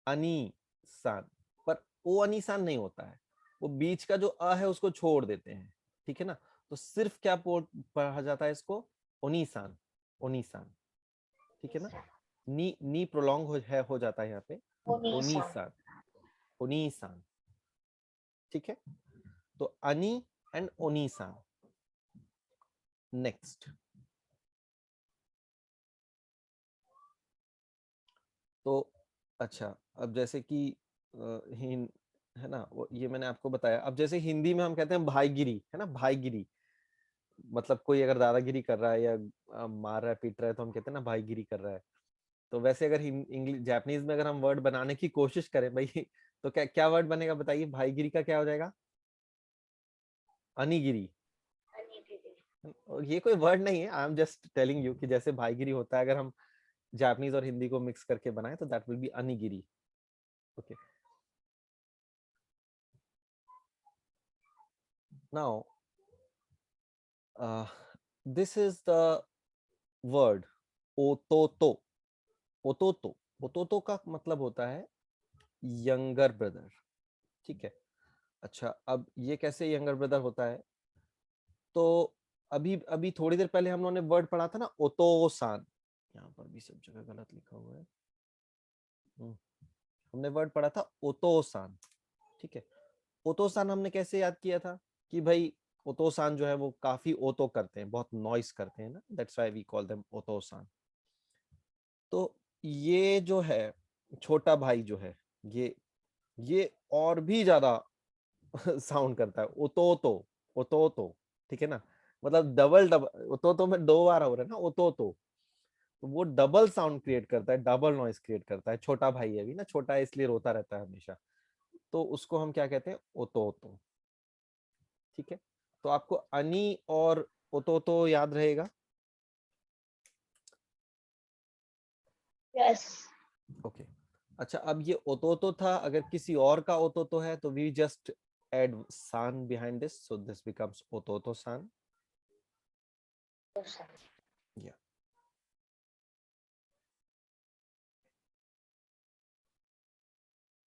अनि सान, पर ओ अनि सान नहीं होता है, वो बीच का जो अ है उसको छोड़ देते हैं, ठीक है ना। तो सिर्फ क्या पढ़ा जाता है इसको? ओनीसान, ओनीसान, ठीक है ना। नी प्रोलॉन्ग हो जाता है यहाँ पे, ओनिसा। ओनीसान, ओनीसान, ठीक है। तो अनि एंड ओनीसान। नेक्स्ट, तो अच्छा, अब जैसे कि है ना, ये मैंने आपको बताया। अब जैसे हिंदी में हम कहते हैं भाईगिरी, है ना, भाईगिरी। मतलब कोई अगर दादागिरी कर रहा है या मार रहा है, पीट रहा है, तो हम कहते हैं ना भाईगिरी कर रहा है। तो वैसे अगर इंग्लिश जापानीज में अगर हम वर्ड बनाने की कोशिश करें भाई, तो क्या क्या वर्ड बनेगा बताइए? भाईगिरी का क्या हो जाएगा? अनिगिरी। और ये कोई वर्ड नहीं है, I am just telling you कि जैसे भाईगिरी होता है, अगर हम जापानीज और हिंदी को मिक्स करके बनाए तो दैट विल बी अनिगिरी। Okay, now this is the word ओतोतो। ओतोतो, ओतोतो का मतलब होता है यंगर ब्रदर, ठीक है। अच्छा, अब ये कैसे यंगर ब्रदर होता है? तो अभी अभी थोड़ी देर पहले हम लोगों ने वर्ड पढ़ा था ना, ओतोसान। यहाँ पर भी सब जगह गलत लिखा हुआ है। हमने वर्ड पढ़ा था ओतोसान, ठीक है। ओतोसान हमने कैसे याद किया था कि भाई ओतोसान जो है वो काफी ओतो करते हैं, बहुत नॉइस करते हैं ना, that's why we call them ओतोसान। तो ये जो है छोटा भाई जो है, ये और भी ज्यादा साउंड करता है, ओतोतो, ओतोतो, ठीक है ना। मतलब डबल डबल, ओतोतो में 2 बार हो रहा है ना, ओतोतो। तो वो डबल साउंड क्रिएट करता है, डबल नॉइस क्रिएट करता है। छोटा भाई है अभी ना, छोटा है इसलिए रोता रहता है हमेशा। तो उसको हम क्या कहते हैं? ओतोतो, ठीक है। तो आपको अनि और ओतोतो याद रहेगा? यस। ओके, अच्छा, अब ये ओतोतो था, अगर किसी और का ओतोतो है तो we just add san behind this, so this becomes ototo san. Yeah.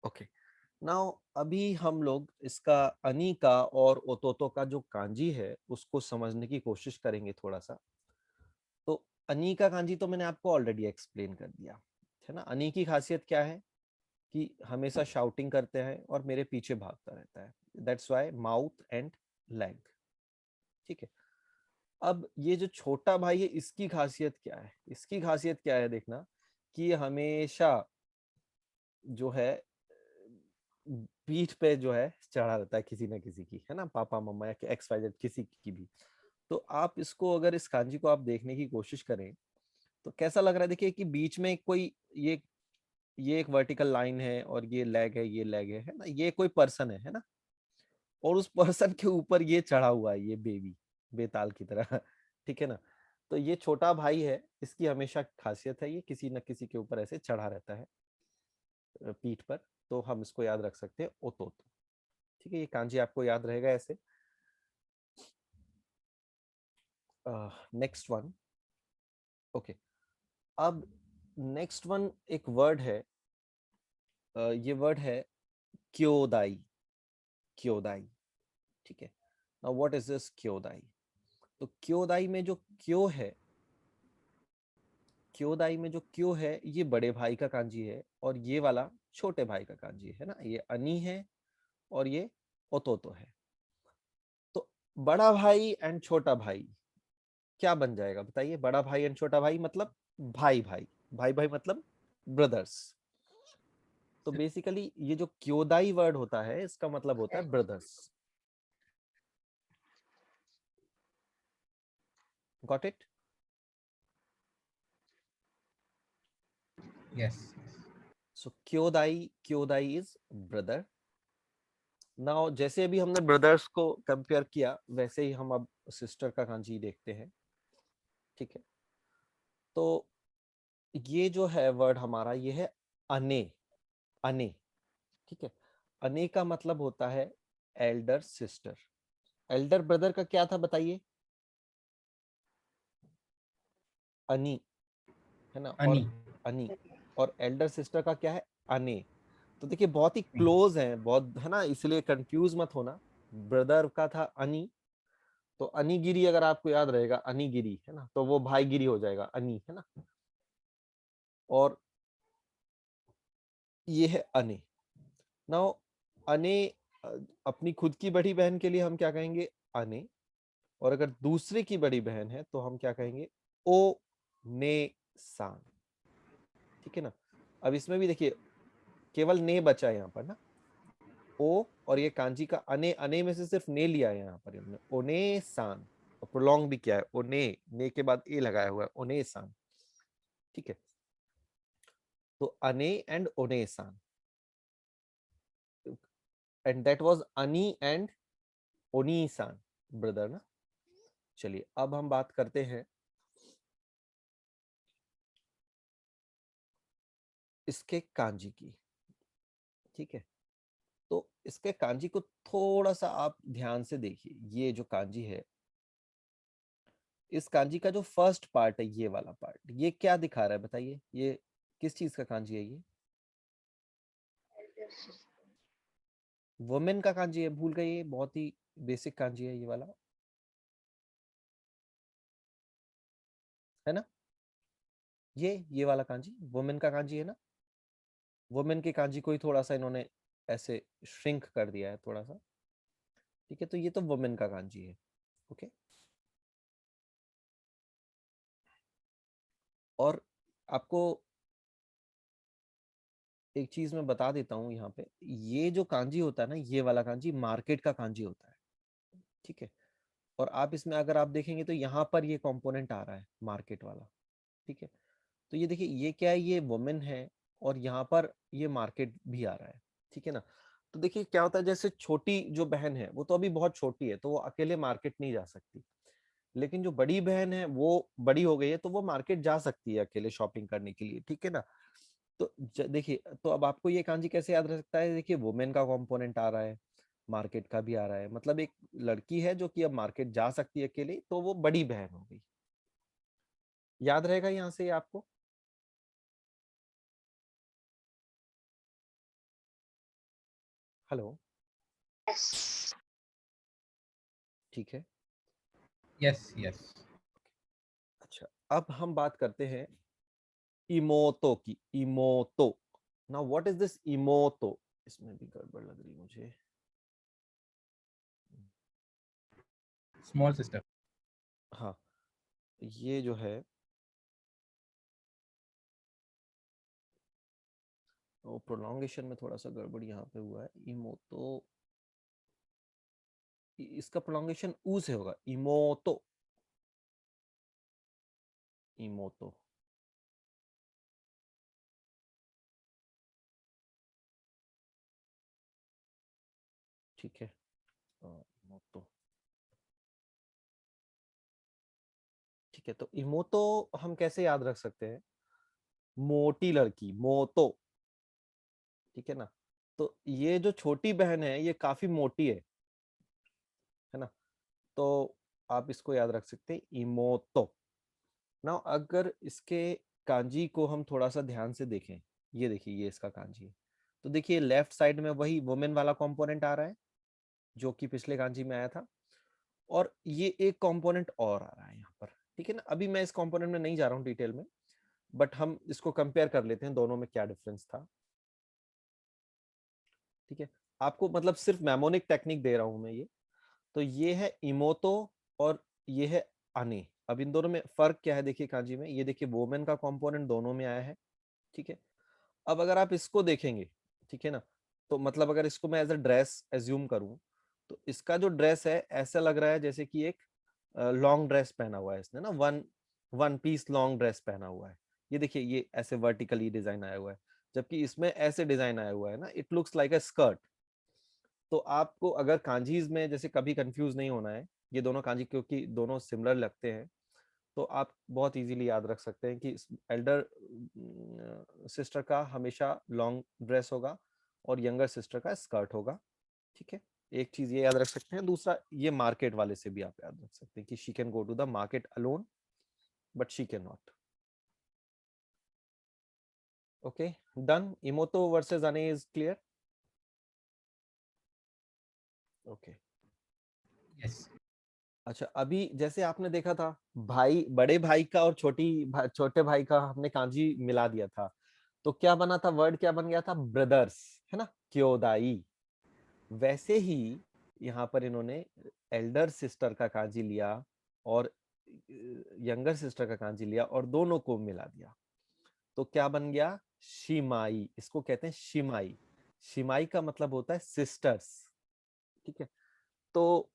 Okay. Now अभी हम लोग इसका अनि का और ओतोतो का जो कांजी है उसको समझने की कोशिश करेंगे थोड़ा सा। तो अनि का कांजी तो मैंने आपको ऑलरेडी एक्सप्लेन कर दिया, है ना। अनि की खासियत क्या है कि हमेशा शाउटिंग करते हैं और मेरे पीछे भागता रहता है, that's why mouth and leg, ठीक है। अब ये जो छोटा भाई है इसकी खासियत क्या है? इसकी खासियत क्या है देखना, कि हमेशा जो है पीठ पे जो है चढ़ा रहता है किसी ना किसी की, है ना, पापा मम्मा या एक्स वाई जेड किसी की भी। तो आप इसको अगर इस कांजी को आप देखने की कोशिश करें तो कैसा लग रहा है, देखिए कि बीच में कोई ये एक वर्टिकल लाइन है और ये लेग है, ये लेग है ना, ये कोई पर्सन है ना, और उस पर्सन के ऊपर ये चढ़ा हुआ है, ये बेबी बेताल की तरह ठीक है ना। तो ये छोटा भाई है, इसकी हमेशा खासियत है ये किसी न किसी के ऊपर ऐसे चढ़ा रहता है पीठ पर, तो हम इसको याद रख सकते हैं ओतोतो। ठीक है, ये कांजी आपको याद रहेगा ऐसे। Next one, okay. अब नेक्स्ट वन एक वर्ड है, ये वर्ड है क्योदाई। क्योदाई, ठीक है। नाउ व्हाट इज दिस क्योदाई? तो क्योदाई में जो क्यो है, क्योदाई में जो क्यो है ये बड़े भाई का कांजी है और ये वाला छोटे भाई का कांजी है ना, ये अनी है और ये ओतोतो है। तो बड़ा भाई एंड छोटा भाई क्या बन जाएगा बताइए? बड़ा भाई एंड छोटा भाई मतलब भाई भाई, भाई भाई मतलब ब्रदर्स। तो बेसिकली ये जो क्योदाई वर्ड होता है इसका मतलब होता है brothers. Got it? Yes. So क्योदाई, क्योदाई इज ब्रदर। नाउ जैसे अभी हमने ब्रदर्स को कंपेयर किया वैसे ही हम अब सिस्टर का कांजी देखते हैं। ठीक है, तो ये जो है वर्ड हमारा ये है अने। अने, ठीक है। अने का मतलब होता है एल्डर सिस्टर। एल्डर ब्रदर का क्या था बताइए? अनी, है ना, और Ani. अनी। और एल्डर सिस्टर का क्या है? अने। तो देखिए बहुत ही क्लोज है, बहुत, है ना, इसलिए कंफ्यूज मत होना। ब्रदर का था अनी, तो अनीगिरी अगर आपको याद रहेगा, अनीगिरी है ना, तो वो भाईगिरी हो जाएगा, अनी, है ना। और ये है अने। नाउ अने, अपनी खुद की बड़ी बहन के लिए हम क्या कहेंगे? अने। और अगर दूसरे की बड़ी बहन है तो हम क्या कहेंगे? ओ ने सान। ठीक है ना। अब इसमें भी देखिए केवल ने बचा है यहाँ पर ना, ओ और ये कांजी का अने, अने में से सिर्फ ने लिया है यहाँ पर हमने, ओने सान, और प्रोलॉन्ग भी किया है, ओने, ने के बाद ए लगाया हुआ है, ओने सान। ठीक है, तो अने एंड ओने सान, एंड दैट वाज अनी एंड ओनी सान, ब्रदर ना। चलिए अब हम बात करते हैं इसके कांजी की। ठीक है, तो इसके कांजी को थोड़ा सा आप ध्यान से देखिए। ये जो कांजी है, इस कांजी का जो फर्स्ट पार्ट है, ये वाला पार्ट, ये क्या दिखा रहा है बताइए? ये किस चीज का कांजी है? ये वुमेन का कांजी है। भूल गए, ये बहुत ही बेसिक कांजी है ये वाला, है ना। ये वाला कांजी वुमेन का कांजी है ना। वुमेन के कांजी को ही थोड़ा सा इन्होंने ऐसे श्रिंक कर दिया है थोड़ा सा। ठीक है, तो ये तो वुमेन का कांजी है। ओके, और आपको एक चीज मैं बता देता हूँ यहाँ पे, ये जो कांजी होता है ना, ये वाला कांजी मार्केट का कांजी होता है। ठीक है, और आप इसमें अगर आप देखेंगे तो यहाँ पर ये कंपोनेंट आ रहा है मार्केट वाला। ठीक है, तो ये देखिए ये क्या है? ये वुमेन है और यहाँ पर ये मार्केट भी आ रहा है। ठीक है ना। तो देखिए क्या होता है, जैसे छोटी जो बहन है वो तो अभी बहुत छोटी है, तो वो अकेले मार्केट नहीं जा सकती। लेकिन जो बड़ी बहन है वो बड़ी हो गई है, तो वो मार्केट जा सकती है अकेले शॉपिंग करने के लिए। ठीक है ना। तो देखिए, तो अब आपको ये कांजी कैसे याद रह सकता है? देखिए वुमेन का कंपोनेंट आ रहा है, मार्केट का भी आ रहा है, मतलब एक लड़की है जो कि अब मार्केट जा सकती है अकेले, तो वो बड़ी बहन हो गई। याद रहेगा यहाँ से आपको? हेलो, ठीक है। Yes, yes. अच्छा, अब हम बात करते हैं इमोतो की। Emoto, now what is this Emoto? इसमें भी गड़बड़ लग रही मुझे। Small sister. हाँ, ये जो है वो प्रोनाउंसिएशन में थोड़ा सा गड़बड़ यहाँ पे हुआ है। इमोतो, इसका प्रोनाउंसिएशन ऊ से होगा, इमोतो। इमोतो। ठीक है, इमोतो। ठीक है, तो इमोतो हम कैसे याद रख सकते हैं? मोटी लड़की, मोतो। ठीक है ना? तो ये जो छोटी बहन है ये काफी मोटी है ना? तो आप इसको याद रख सकते हैं, इमोतो। ना अगर इसके कांजी को हम थोड़ा सा ध्यान से देखें, ये देखिए, ये इसका कांजी है, तो देखिए लेफ्ट साइड में वही वुमेन वाला कंपोनेंट आ रहा है जो कि पिछले कांजी में आया था, और ये एक कंपोनेंट और आ रहा है यहाँ पर। ठीक है ना? अभी मैं इस कंपोनेंट में नहीं जा रहा हूँ डिटेल में, बट हम इसको कंपेयर कर लेते हैं दोनों में क्या डिफरेंस था। ठीक है, आपको मतलब सिर्फ मेमोनिक टेक्निक दे रहा हूं मैं ये। तो ये है इमोतो और ये है अने। अब इन दोनों में फर्क क्या है देखिए कांजी में, ये देखिए वोमेन का कंपोनेंट दोनों में आया है। ठीक है, अब अगर आप इसको देखेंगे, ठीक है ना, तो मतलब अगर इसको मैं एज अ ड्रेस एज्यूम करूं, तो इसका जो ड्रेस है ऐसा लग रहा है जैसे कि एक लॉन्ग ड्रेस पहना हुआ है इसने ना, one one piece long dress पहना हुआ है। ये देखिए ये ऐसे वर्टिकली डिजाइन आया हुआ है, जबकि इसमें ऐसे डिजाइन आया हुआ है ना, it looks like a skirt. तो आपको अगर कांजीज में जैसे कभी कंफ्यूज नहीं होना है, ये दोनों कांजी क्योंकि दोनों सिमिलर लगते हैं, तो आप बहुत इजीली याद रख सकते हैं कि एल्डर सिस्टर का हमेशा लॉन्ग ड्रेस होगा और यंगर सिस्टर का स्कर्ट होगा। ठीक है, एक चीज ये याद रख सकते हैं। दूसरा, ये मार्केट वाले से भी आप याद रख सकते हैं कि she can go to the market alone but she can not. Okay, done. इमोतो वर्सेस अने इज क्लियर। Okay, Yes. अच्छा, अभी जैसे आपने देखा था भाई, बड़े भाई का और छोटे भाई का हमने कांजी मिला दिया था, तो क्या बना था? वर्ड क्या बन गया था? ब्रदर्स, है ना, क्योदाई। वैसे ही यहाँ पर इन्होंने एल्डर सिस्टर का कांजी लिया और यंगर सिस्टर का कांजी लिया और दोनों को मिला दिया, तो क्या बन गया? शिमाई। इसको कहते हैं शिमाई। शिमाई का मतलब होता है सिस्टर्स। ठीक है, तो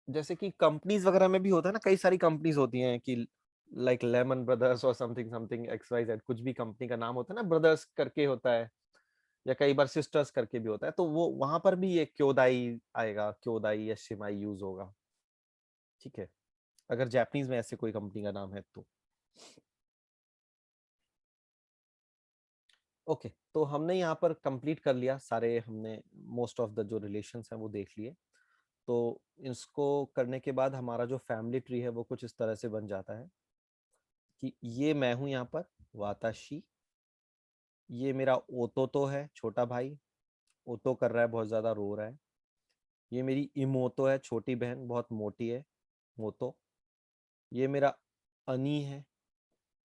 जैसे कि कंपनीज वगैरह में भी होता है ना, कई सारी कंपनीज होती हैं कि लाइक लेमन ब्रदर्स और something something X Y Z, कुछ भी कंपनी का नाम होता है ना, ब्रदर्स करके होता है, या कई बार सिस्टर्स करके भी होता है, तो वो वहां पर भी ये क्योदाई आएगा, क्योदाई या शिमाई यूज होगा। ठीक है, अगर जापानीज में ऐसे कोई कंपनी का नाम है तो। ओके, तो हमने यहाँ पर कंप्लीट कर लिया सारे, हमने मोस्ट ऑफ द जो रिलेशंस हैं वो देख लिए। तो इसको करने के बाद हमारा जो फैमिली ट्री है वो कुछ इस तरह से बन जाता है कि ये मैं हूं यहाँ पर, वाताशी। ये मेरा ओतोतो है, छोटा भाई, ओतो कर रहा है, बहुत ज्यादा रो रहा है। ये मेरी इमोतो है, छोटी बहन, बहुत मोटी है, मोतो। ये मेरा अनी है,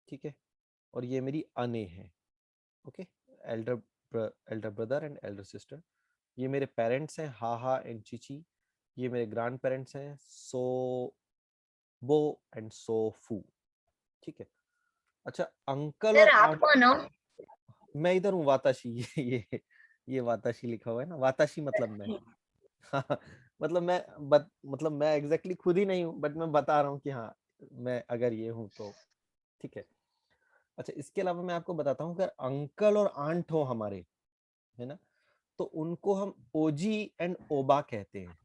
ठीक है, और ये मेरी अने है। Okay, Elder Elder brother and Elder sister. ये मेरे पेरेंट्स हैं, हाहा एंड चिची। ये मेरे ग्रैंड पेरेंट्स हैं, सो बो एंड सोफू। ठीक है, अच्छा, अंकल सर और आप आंट। कौन हो? मैं इधर हूँ, वाताशी। ये वाताशी लिखा हुआ है ना, वाताशी मतलब मैं। हाँ, मतलब मैं मतलब मैं एग्जैक्टली खुद ही नहीं हूँ, बट मैं बता रहा हूँ कि हाँ, मैं अगर ये हूँ तो। ठीक है, अच्छा, इसके अलावा मैं आपको बताता हूँ, अगर अंकल और आंट हो हमारे, है ना, तो उनको हम ओजी एंड ओबा कहते हैं।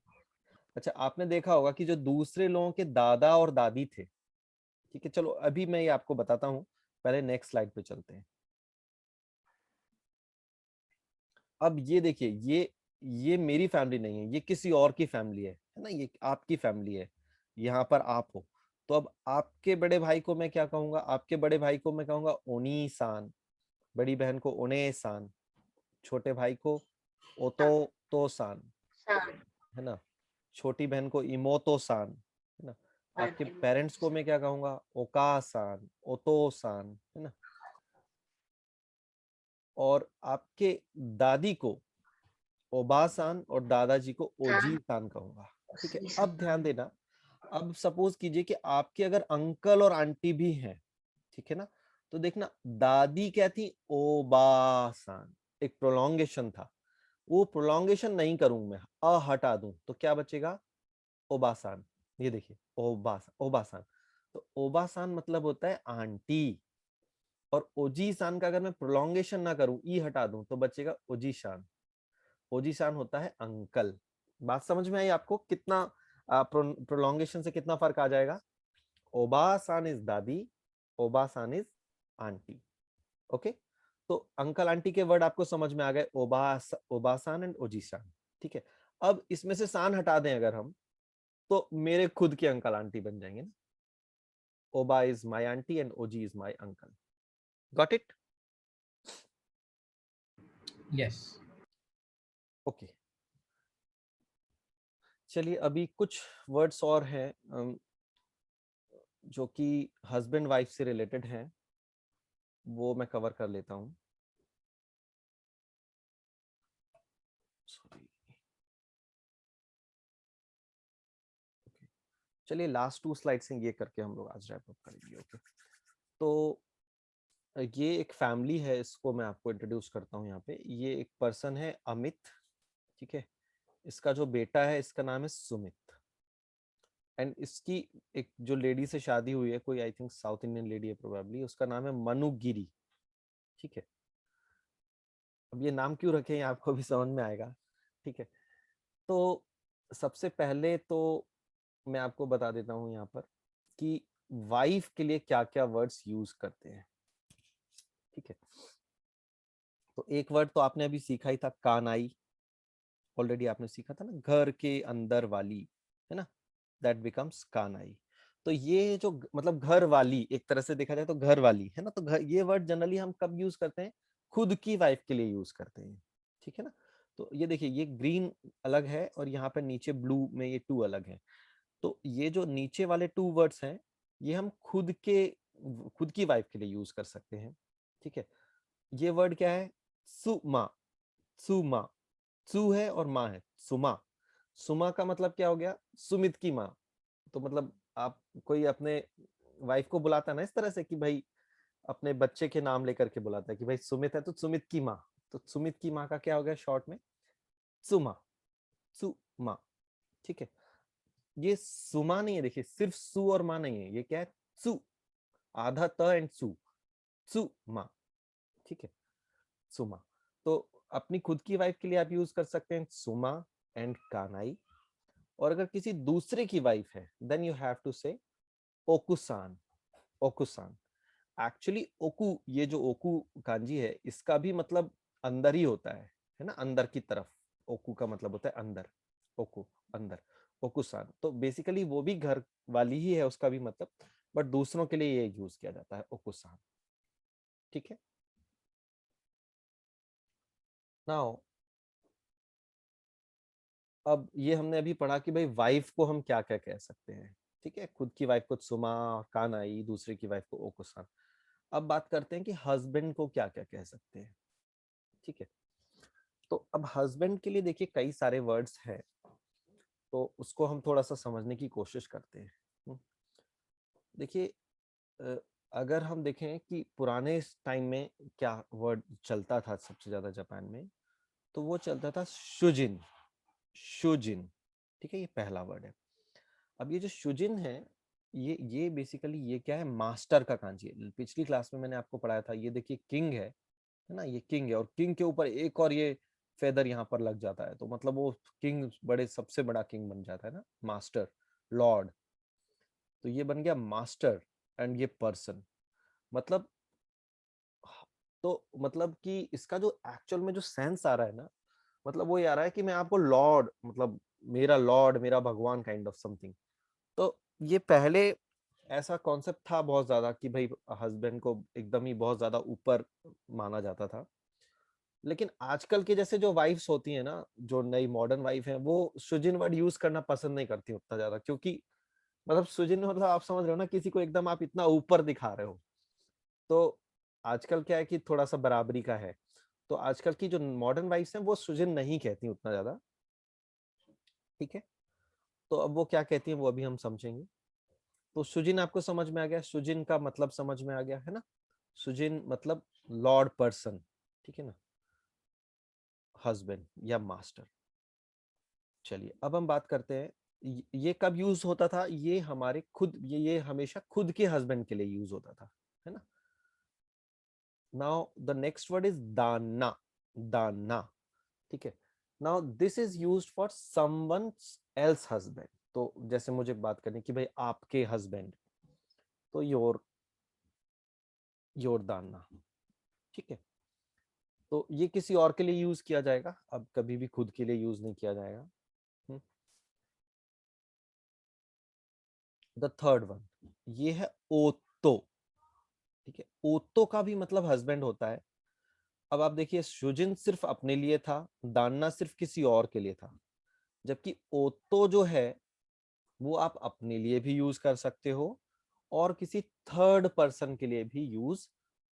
अच्छा, आपने देखा होगा कि जो दूसरे लोगों के दादा और दादी थे, ठीक है, चलो अभी मैं ये आपको बताता हूँ, पहले नेक्स्ट स्लाइड पे चलते हैं। अब ये देखिए, ये मेरी फैमिली नहीं है, ये किसी और की फैमिली है ना, ये आपकी फैमिली है, यहाँ पर आप हो। तो अब आपके बड़े भाई को मैं क्या कहूंगा? आपके बड़े भाई को मैं कहूंगा ओनी सान, बड़ी बहन को ओने सान, छोटे भाई को ओतो तो सान, सान। है ना, छोटी बहन को इमोतो सान, है ना। आपके पेरेंट्स को मैं क्या कहूंगा? ओका सान, ओतो सान, है ना। और आपके दादी को ओबासान और दादाजी को ओजी सान कहूंगा। ठीक है, अब ध्यान देना, अब सपोज कीजिए कि आपके अगर अंकल और आंटी भी हैं, ठीक है ना, तो देखना दादी क्या थी? ओबासान, एक प्रोलॉन्गेशन था, वो प्रोलॉन्गेशन नहीं करूं मैं, अ हटा दूं तो क्या बचेगा? ओबासान। ये देखिए ओबासान। तो ओबासान मतलब होता है आंटी, और ओजी सान का अगर मैं प्रोलॉन्गेशन ना करूं, ई हटा दूं, तो बचेगा ओजी शान। ओजी शान होता है अंकल। बात समझ में आई आपको? कितना प्रोलॉन्गेशन से कितना फर्क आ जाएगा? ओबा सान इज दादी, ओबा सान इज आंटी। ओके, तो अंकल आंटी के वर्ड आपको समझ में आ गए, ओबासान एंड ओजीसान। ठीक है, अब इसमें से सान हटा दें अगर हम, तो मेरे खुद के अंकल आंटी बन जाएंगे ना। ओबा इज माई आंटी एंड ओजी is my uncle. Got it? Yes. Okay, चलिए अभी कुछ वर्ड्स और हैं जो कि हस्बैंड वाइफ से रिलेटेड हैं, वो मैं कवर कर लेता हूं। सॉरी, चलिए लास्ट 2 स्लाइड से ये करके हम लोग आज रैप अप करेंगे। ओके, तो ये एक फैमिली है, इसको मैं आपको इंट्रोड्यूस करता हूँ यहाँ पे। ये एक पर्सन है अमित, ठीक है। इसका जो बेटा है इसका नाम है सुमित, एंड इसकी एक जो लेडी से शादी हुई है, कोई I think south Indian lady है प्रोबेबली, उसका नाम है मनुगिरी, ठीक है। अब ये नाम क्यों रखे हैं आपको भी समझ में आएगा, ठीक है। तो सबसे पहले तो मैं आपको बता देता हूँ यहाँ पर कि वाइफ के लिए क्या क्या वर्ड्स यूज करते हैं, ठीक है। तो एक वर्ड तो आपने अभी सीखा ही था, कानाई। ऑलरेडी आपने सीखा था ना, घर के अंदर वाली, है ना, दैट बिकम्स कानाई। तो ये जो मतलब घर वाली, एक तरह से देखा जाए तो घर वाली है ना, तो घर, ये वर्ड जनरली हम कब यूज करते हैं? खुद की वाइफ के लिए यूज करते हैं, ठीक है ना। तो ये देखिए, ये ग्रीन अलग है और यहाँ पे नीचे ब्लू में ये 2 अलग है। तो ये जो नीचे वाले 2 वर्ड्स हैं, ये हम खुद की वाइफ के लिए यूज कर सकते हैं, ठीक है। ये वर्ड क्या है? सुमा। सुमा, सु है और माँ है, सुमा। सुमा का मतलब क्या हो गया? सुमित की माँ। तो मतलब आप कोई अपने वाइफ को बुलाता है ना इस तरह से कि भाई, अपने बच्चे के नाम लेकर के बुलाता है कि भाई सुमित है तो सुमित की माँ। तो सुमित की माँ का क्या हो गया शॉर्ट में? सुमा। सुमा, ठीक है। ये सुमा नहीं है, देखिए सिर्फ सु और माँ नहीं है, ये क्या है? सु, आधा त एंड सु, सुमा, ठीक है, सुमा। तो अपनी खुद की वाइफ के लिए आप यूज कर सकते हैं सुमा एंड कानाई। और अगर किसी दूसरे की वाइफ है, देन यू हैव टू से ओकुसान। ओकुसान, एक्चुअली ओकू, ये जो ओकू कांजी है, इसका भी मतलब अंदर ही होता है ना, अंदर की तरफ। ओकू का मतलब होता है अंदर, ओकू अंदर, ओकुसान। तो बेसिकली वो भी घर वाली ही है, उसका भी मतलब, बट दूसरों के लिए ये यूज किया जाता है ओकुसान, ठीक है। नाउ अब ये हमने अभी पढ़ा कि भाई वाइफ को हम क्या क्या कह सकते हैं, ठीक है। खुद की वाइफ को सुमा, कानाई, दूसरे की वाइफ को ओकुसान। अब बात करते हैं कि हस्बैंड को क्या क्या कह सकते हैं, ठीक है। तो अब हस्बैंड के लिए देखिए कई सारे वर्ड्स हैं, तो उसको हम थोड़ा सा समझने की कोशिश करते हैं। देखिए, अगर हम देखें कि पुराने टाइम में क्या वर्ड चलता था सबसे ज्यादा जापान में, तो वो चलता था शुजिन। शुजिन, ठीक है, ये पहला वर्ड है। अब ये जो शुजिन है, ये बेसिकली ये क्या है? मास्टर का कांजी है। पिछली क्लास में मैंने आपको पढ़ाया था, ये देखिए किंग है ना, ये किंग है, और किंग के ऊपर एक और ये फेदर यहाँ पर लग जाता है, तो मतलब वो किंग बड़े सबसे बड़ा किंग बन जाता है ना, मास्टर, लॉर्ड। तो ये बन गया मास्टर एंड ये पर्सन, मतलब, तो मतलब कि इसका जो एक्चुअल में जो सेंस आ रहा है ना, मतलब वो ये आ रहा है कि मैं आपको लॉर्ड, मतलब मेरा लॉर्ड, मेरा भगवान, काइंड ऑफ समथिंग। तो ये पहले ऐसा कॉन्सेप्ट था बहुत ज्यादा कि भाई हस्बैंड को एकदम ही बहुत ज्यादा ऊपर माना जाता था। लेकिन आजकल के जैसे जो वाइफ्स होती है ना, जो नई मॉडर्न वाइफ है, वो सुजिन वर्ड यूज करना पसंद नहीं करती उतना ज्यादा, क्योंकि मतलब सुजिन मतलब आप समझ रहे हो ना, किसी को एकदम आप इतना ऊपर दिखा रहे हो। तो आजकल क्या है कि थोड़ा सा बराबरी का है, तो आजकल की जो मॉडर्न वाइफ्स हैं वो सुजिन नहीं कहती उतना ज्यादा, ठीक है। तो अब वो क्या कहती है वो अभी हम समझेंगे। तो सुजिन आपको समझ में आ गया, सुजिन का मतलब समझ में आ गया है ना। सुजिन मतलब लॉर्ड पर्सन, ठीक है ना, हस्बैंड या मास्टर। चलिए अब हम बात करते हैं ये कब यूज होता था? ये हमारे खुद, ये हमेशा खुद के हस्बैंड के लिए यूज होता था, है ना। Now the next word is दाना, दाना, ठीक है। Now this is used for someone else husband. तो जैसे मुझे बात करनी कि भाई आपके हस्बैंड, तो योर दाना, ठीक है। तो ये किसी और के लिए यूज किया जाएगा, अब कभी भी खुद के लिए यूज नहीं किया जाएगा। द थर्ड वन, ये है ओतो, ठीक है। ओतो का भी मतलब हस्बैंड होता है। अब आप देखिए, शुजिन सिर्फ अपने लिए था, दान्ना सिर्फ किसी और के लिए था, जबकि ओतो जो है वो आप अपने लिए भी यूज कर सकते हो और किसी थर्ड पर्सन के लिए भी यूज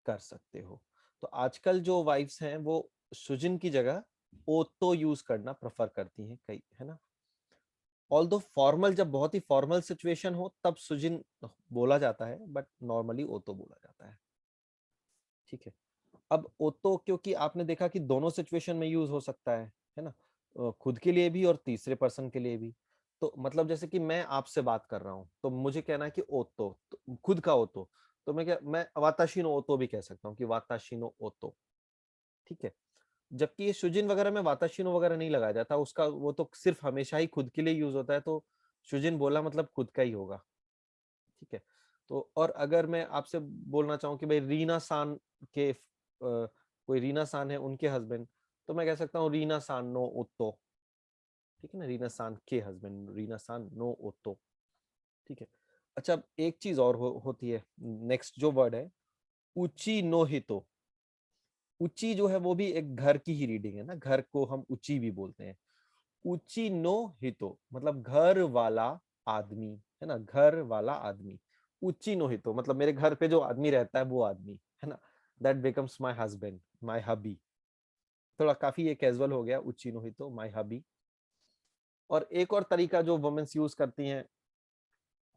कर सकते हो। तो आजकल जो वाइफ्स हैं वो शुजिन की जगह ओतो यूज करना प्रेफर करती हैं कई, है ना। ऑल्दो फॉर्मल, जब बहुत ही फॉर्मल सिचुएशन हो तब सुजिन बोला जाता है, बट नॉर्मली ओतो बोला जाता है, ठीक है। अब ओतो क्योंकि आपने देखा कि दोनों सिचुएशन में यूज हो सकता है ना, खुद के लिए भी और तीसरे पर्सन के लिए भी। तो मतलब जैसे कि मैं आपसे बात कर रहा हूँ तो मुझे कहना है कि ओतो, तो खुद का ओतो, तो मैं वाताशिनो ओतो भी कह सकता हूँ कि वाताशिनो ओतो, ठीक है। जबकि ये शुजिन वगैरह में वाताशिनो वगैरह नहीं लगाया जाता, उसका वो तो सिर्फ हमेशा ही खुद के लिए यूज होता है, तो शुजिन बोला मतलब खुद का ही होगा, ठीक है। तो और अगर मैं आपसे बोलना चाहूँ कि भाई रीना सान के कोई रीना सान है, उनके हस्बैंड, तो मैं कह सकता हूँ रीना सान नो ओतो, ठीक है ना, रीना सान के हस्बैंड, रीना सान नो ओतो, ठीक है। अच्छा, अब एक चीज और होती है, नेक्स्ट जो वर्ड है उची नो हितो। उची जो है वो भी एक घर की ही रीडिंग है ना, घर को हम उची भी बोलते हैं। उची नो हितो मतलब घर वाला आदमी, है ना, घर वाला आदमी। उची नो हितो मतलब मेरे घर पे जो आदमी रहता है वो आदमी, है ना, that becomes my husband, my hubby. थोड़ा काफी ये कैजुअल हो गया, उची नो हितो, माय हबी। और एक और तरीका जो वुमेन्स यूज करती हैं,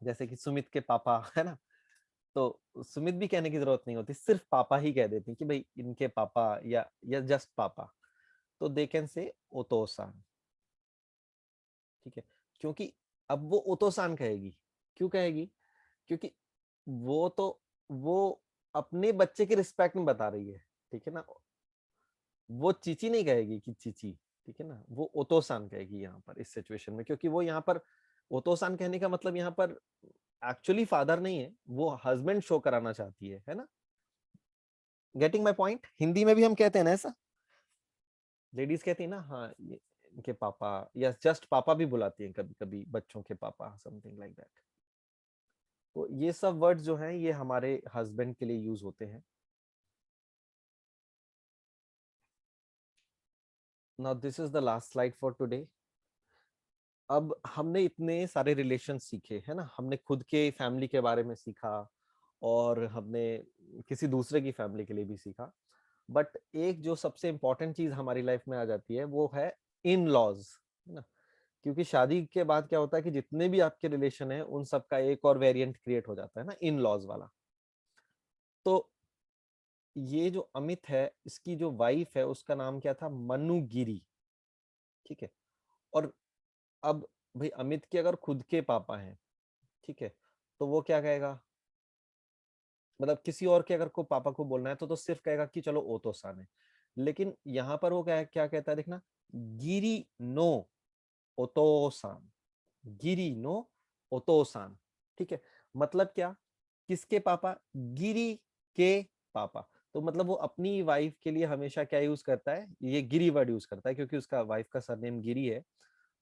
जैसे कि सुमित के पापा, है ना, तो सुमित भी कहने की जरूरत नहीं होती, सिर्फ पापा ही कह देती कि भाई इनके पापा, या जस्ट पापा, तो दे कैन से ओतोसान, ठीक है। क्योंकि अब वो ओतोसान कहेगी, क्यों कहेगी? क्योंकि वो अपने बच्चे के रिस्पेक्ट में बता रही है, ठीक है ना। वो चीची नहीं कहेगी कि चीची, ठीक है ना, वो ओतोसान कहेगी यहाँ पर इस सिचुएशन में, क्योंकि वो यहाँ पर ओतोसान कहने का मतलब यहाँ पर एक्चुअली फादर नहीं है, वो हस्बैंड शो कराना चाहती है ना। Getting my point? हिंदी में भी हम कहते हैं ना ऐसा, लेडीज कहती है ना, हाँ ये इनके पापा, या जस्ट पापा भी बुलाती हैं कभी कभी बच्चों के पापा, समथिंग लाइक दैट। तो ये सब वर्ड्स जो हैं ये हमारे हस्बैंड के लिए यूज होते हैं। Now this is the last slide for today. अब हमने इतने सारे रिलेशन सीखे, है ना, हमने खुद के फैमिली के बारे में सीखा और हमने किसी दूसरे की फैमिली के लिए भी सीखा, बट एक जो सबसे इम्पोर्टेंट चीज हमारी लाइफ में आ जाती है वो है इन लॉज, है ना। क्योंकि शादी के बाद क्या होता है कि जितने भी आपके रिलेशन है उन सब का एक और वेरिएंट क्रिएट हो जाता है ना, इन लॉज वाला। तो ये जो अमित है, इसकी जो वाइफ है उसका नाम क्या था? मनुगिरी, ठीक है। और अब भाई अमित के अगर खुद के पापा हैं, ठीक है, तो वो क्या कहेगा? मतलब किसी और के अगर को पापा को बोलना है तो सिर्फ कहेगा कि चलो ओतोसान है। लेकिन यहाँ पर वो क्या कहता है, देखना, गिरी नो ओतोसान, गिरी नो ओतोसान, ठीक है। मतलब क्या? किसके पापा? गिरी के पापा। तो मतलब वो अपनी वाइफ के लिए हमेशा क्या यूज करता है? ये गिरी वर्ड यूज करता है, क्योंकि उसका वाइफ का सरनेम गिरी है।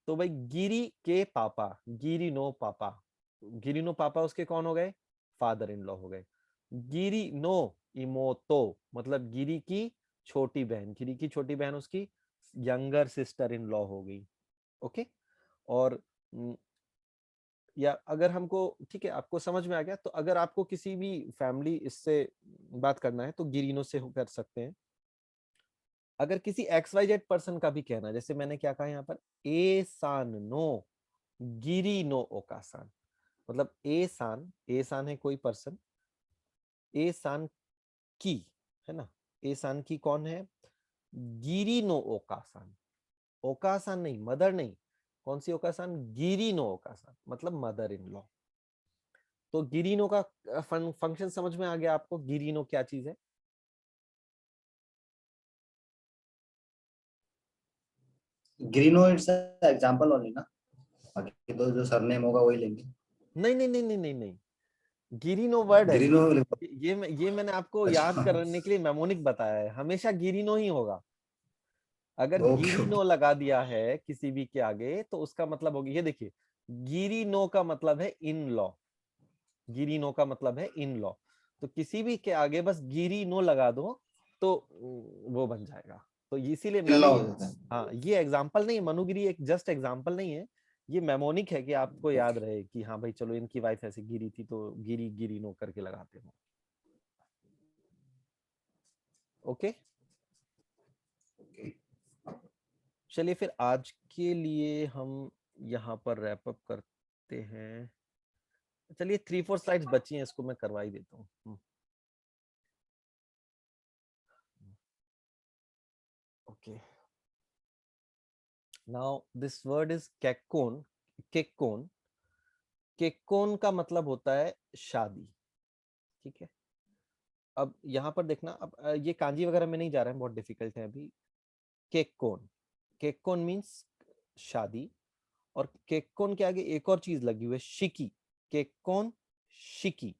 तो भाई गिरी के पापा, गिरी नो पापा, गिरी नो पापा उसके कौन हो गए? फादर इन लॉ हो गए। गिरी नो इमोतो मतलब गिरी की छोटी बहन, गिरी की छोटी बहन उसकी यंगर सिस्टर इन लॉ हो गई, ओके। और या अगर हमको, ठीक है, आपको समझ में आ गया, तो अगर आपको किसी भी फैमिली इससे बात करना है तो गिरीनो से कर सकते हैं। अगर किसी एक्स वाई जेड पर्सन का भी कहना है, जैसे मैंने क्या कहा यहाँ पर, ए सान नो गिरी नो ओकासान, मतलब ए सान है कोई पर्सन, ए सान की, है ना, ए सान की कौन है? गिरी नो ओकासान, ओकासान नहीं, मदर नहीं, कौन सी ओकासान? गिरिनो ओकासान, मतलब मदर इन लॉ। तो गिरिनो का फंक्शन समझ में आ गया आपको? गिरिनो क्या चीज है? ग्रीनो इट्स एग्जांपल ओनली ना, बाकी तो जो सरनेम होगा वही लेंगे। नहीं नहीं नहीं नहीं नहीं नहीं, गिरिनो वर्ड है ग्रीनो ये मैंने आपको याद अच्छा करने के लिए मेमोनिक बताया है, हमेशा गिरिनो ही होगा। अगर ओके गिरिनो ओके लगा दिया है किसी भी के आगे तो उसका मतलब होगी, ये देखिए, गिरिनो का मतलब है इन लॉ, गिरिनो का मतलब है इन लॉ। तो किसी भी के आगे बस गिरिनो लगा दो तो वो बन जाएगा। तो इसीलिए इन लॉ मैंने हो जाता है। हाँ, ये एग्जांपल नहीं है, मनुगिरी एक जस्ट एग्जांपल नहीं है, ये मेमोनिक है कि आपको याद रहे कि हाँ भाई चलो इनकी वाइफ ऐसे गिरी थी तो गिरी गिरिनो करके लगाते हो। ओके, ओके चलिए फिर आज के लिए हम यहाँ पर रैप अप करते हैं। चलिए 3-4 स्लाइड्स बची हैं, इसको मैं करवा ही देता हूँ। Okay, now this word is केक्कोन। केक्कोन, केक्कोन का मतलब होता है शादी। ठीक है, अब यहाँ पर देखना, अब ये कांजी वगैरह में नहीं जा रहा है, बहुत डिफिकल्ट है अभी। केक्कोन, केक्कोन मीन्स शादी, और केक्कोन के आगे एक और चीज लगी हुई है, शिकी। केक्कोन शिकी।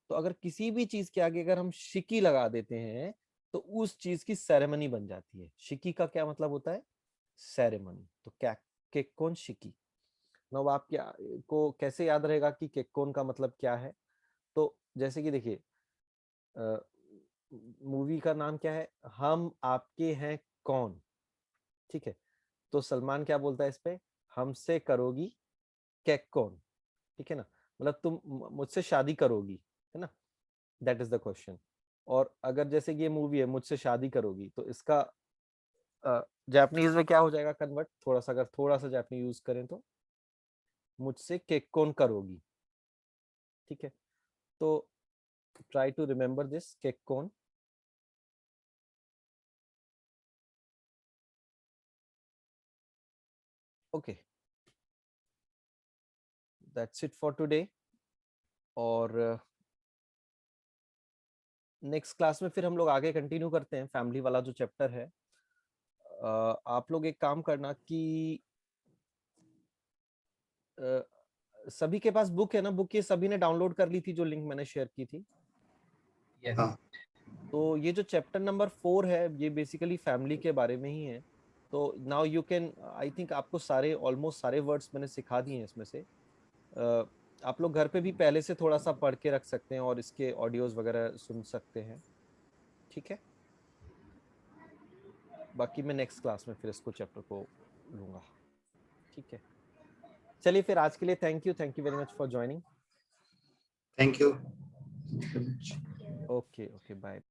तो अगर किसी भी चीज के आगे अगर हम शिकी लगा देते हैं तो उस चीज की सेरेमनी बन जाती है। शिकी का क्या मतलब होता है? सेरेमनी। तो क्या केक्कोन शिकी। नौ आप क्या को कैसे याद रहेगा कि केक्कोन का मतलब क्या है? तो जैसे कि देखिए, मूवी का नाम क्या है? हम आपके हैं कौन। ठीक है, तो सलमान क्या बोलता है इस पे? हमसे करोगी केक्कोन। ठीक है ना, मतलब तुम मुझसे शादी करोगी, है ना, दैट इज द क्वेश्चन। और अगर जैसे कि ये मूवी है मुझसे शादी करोगी, तो इसका जापानीज में क्या हो जाएगा कन्वर्ट? थोड़ा सा, अगर थोड़ा सा जापानी यूज करें तो मुझसे केक्कोन करोगी। ठीक है, तो ट्राई टू रिमेम्बर दिस, केक्कोन। Okay, that's it for today. और नेक्स्ट क्लास में फिर हम लोग आगे कंटिन्यू करते हैं, फैमिली वाला जो चैप्टर है। आप लोग एक काम करना कि सभी के पास बुक है ना? बुक ये सभी ने डाउनलोड कर ली थी जो लिंक मैंने शेयर की थी? Yes. हाँ तो ये जो चैप्टर नंबर 4 है ये बेसिकली फैमिली के बारे में ही है। तो now you can, I think आपको सारे ऑलमोस्ट सारे वर्ड्स मैंने सिखा दिए हैं इसमें से। आप लोग घर पे भी पहले से थोड़ा सा पढ़ के रख सकते हैं और इसके ऑडियोज वगैरह सुन सकते हैं। ठीक है, बाकी मैं नेक्स्ट क्लास में फिर इसको चैप्टर को लूंगा। ठीक है, चलिए फिर आज के लिए thank you very much for joining. Thank you. Okay okay, bye.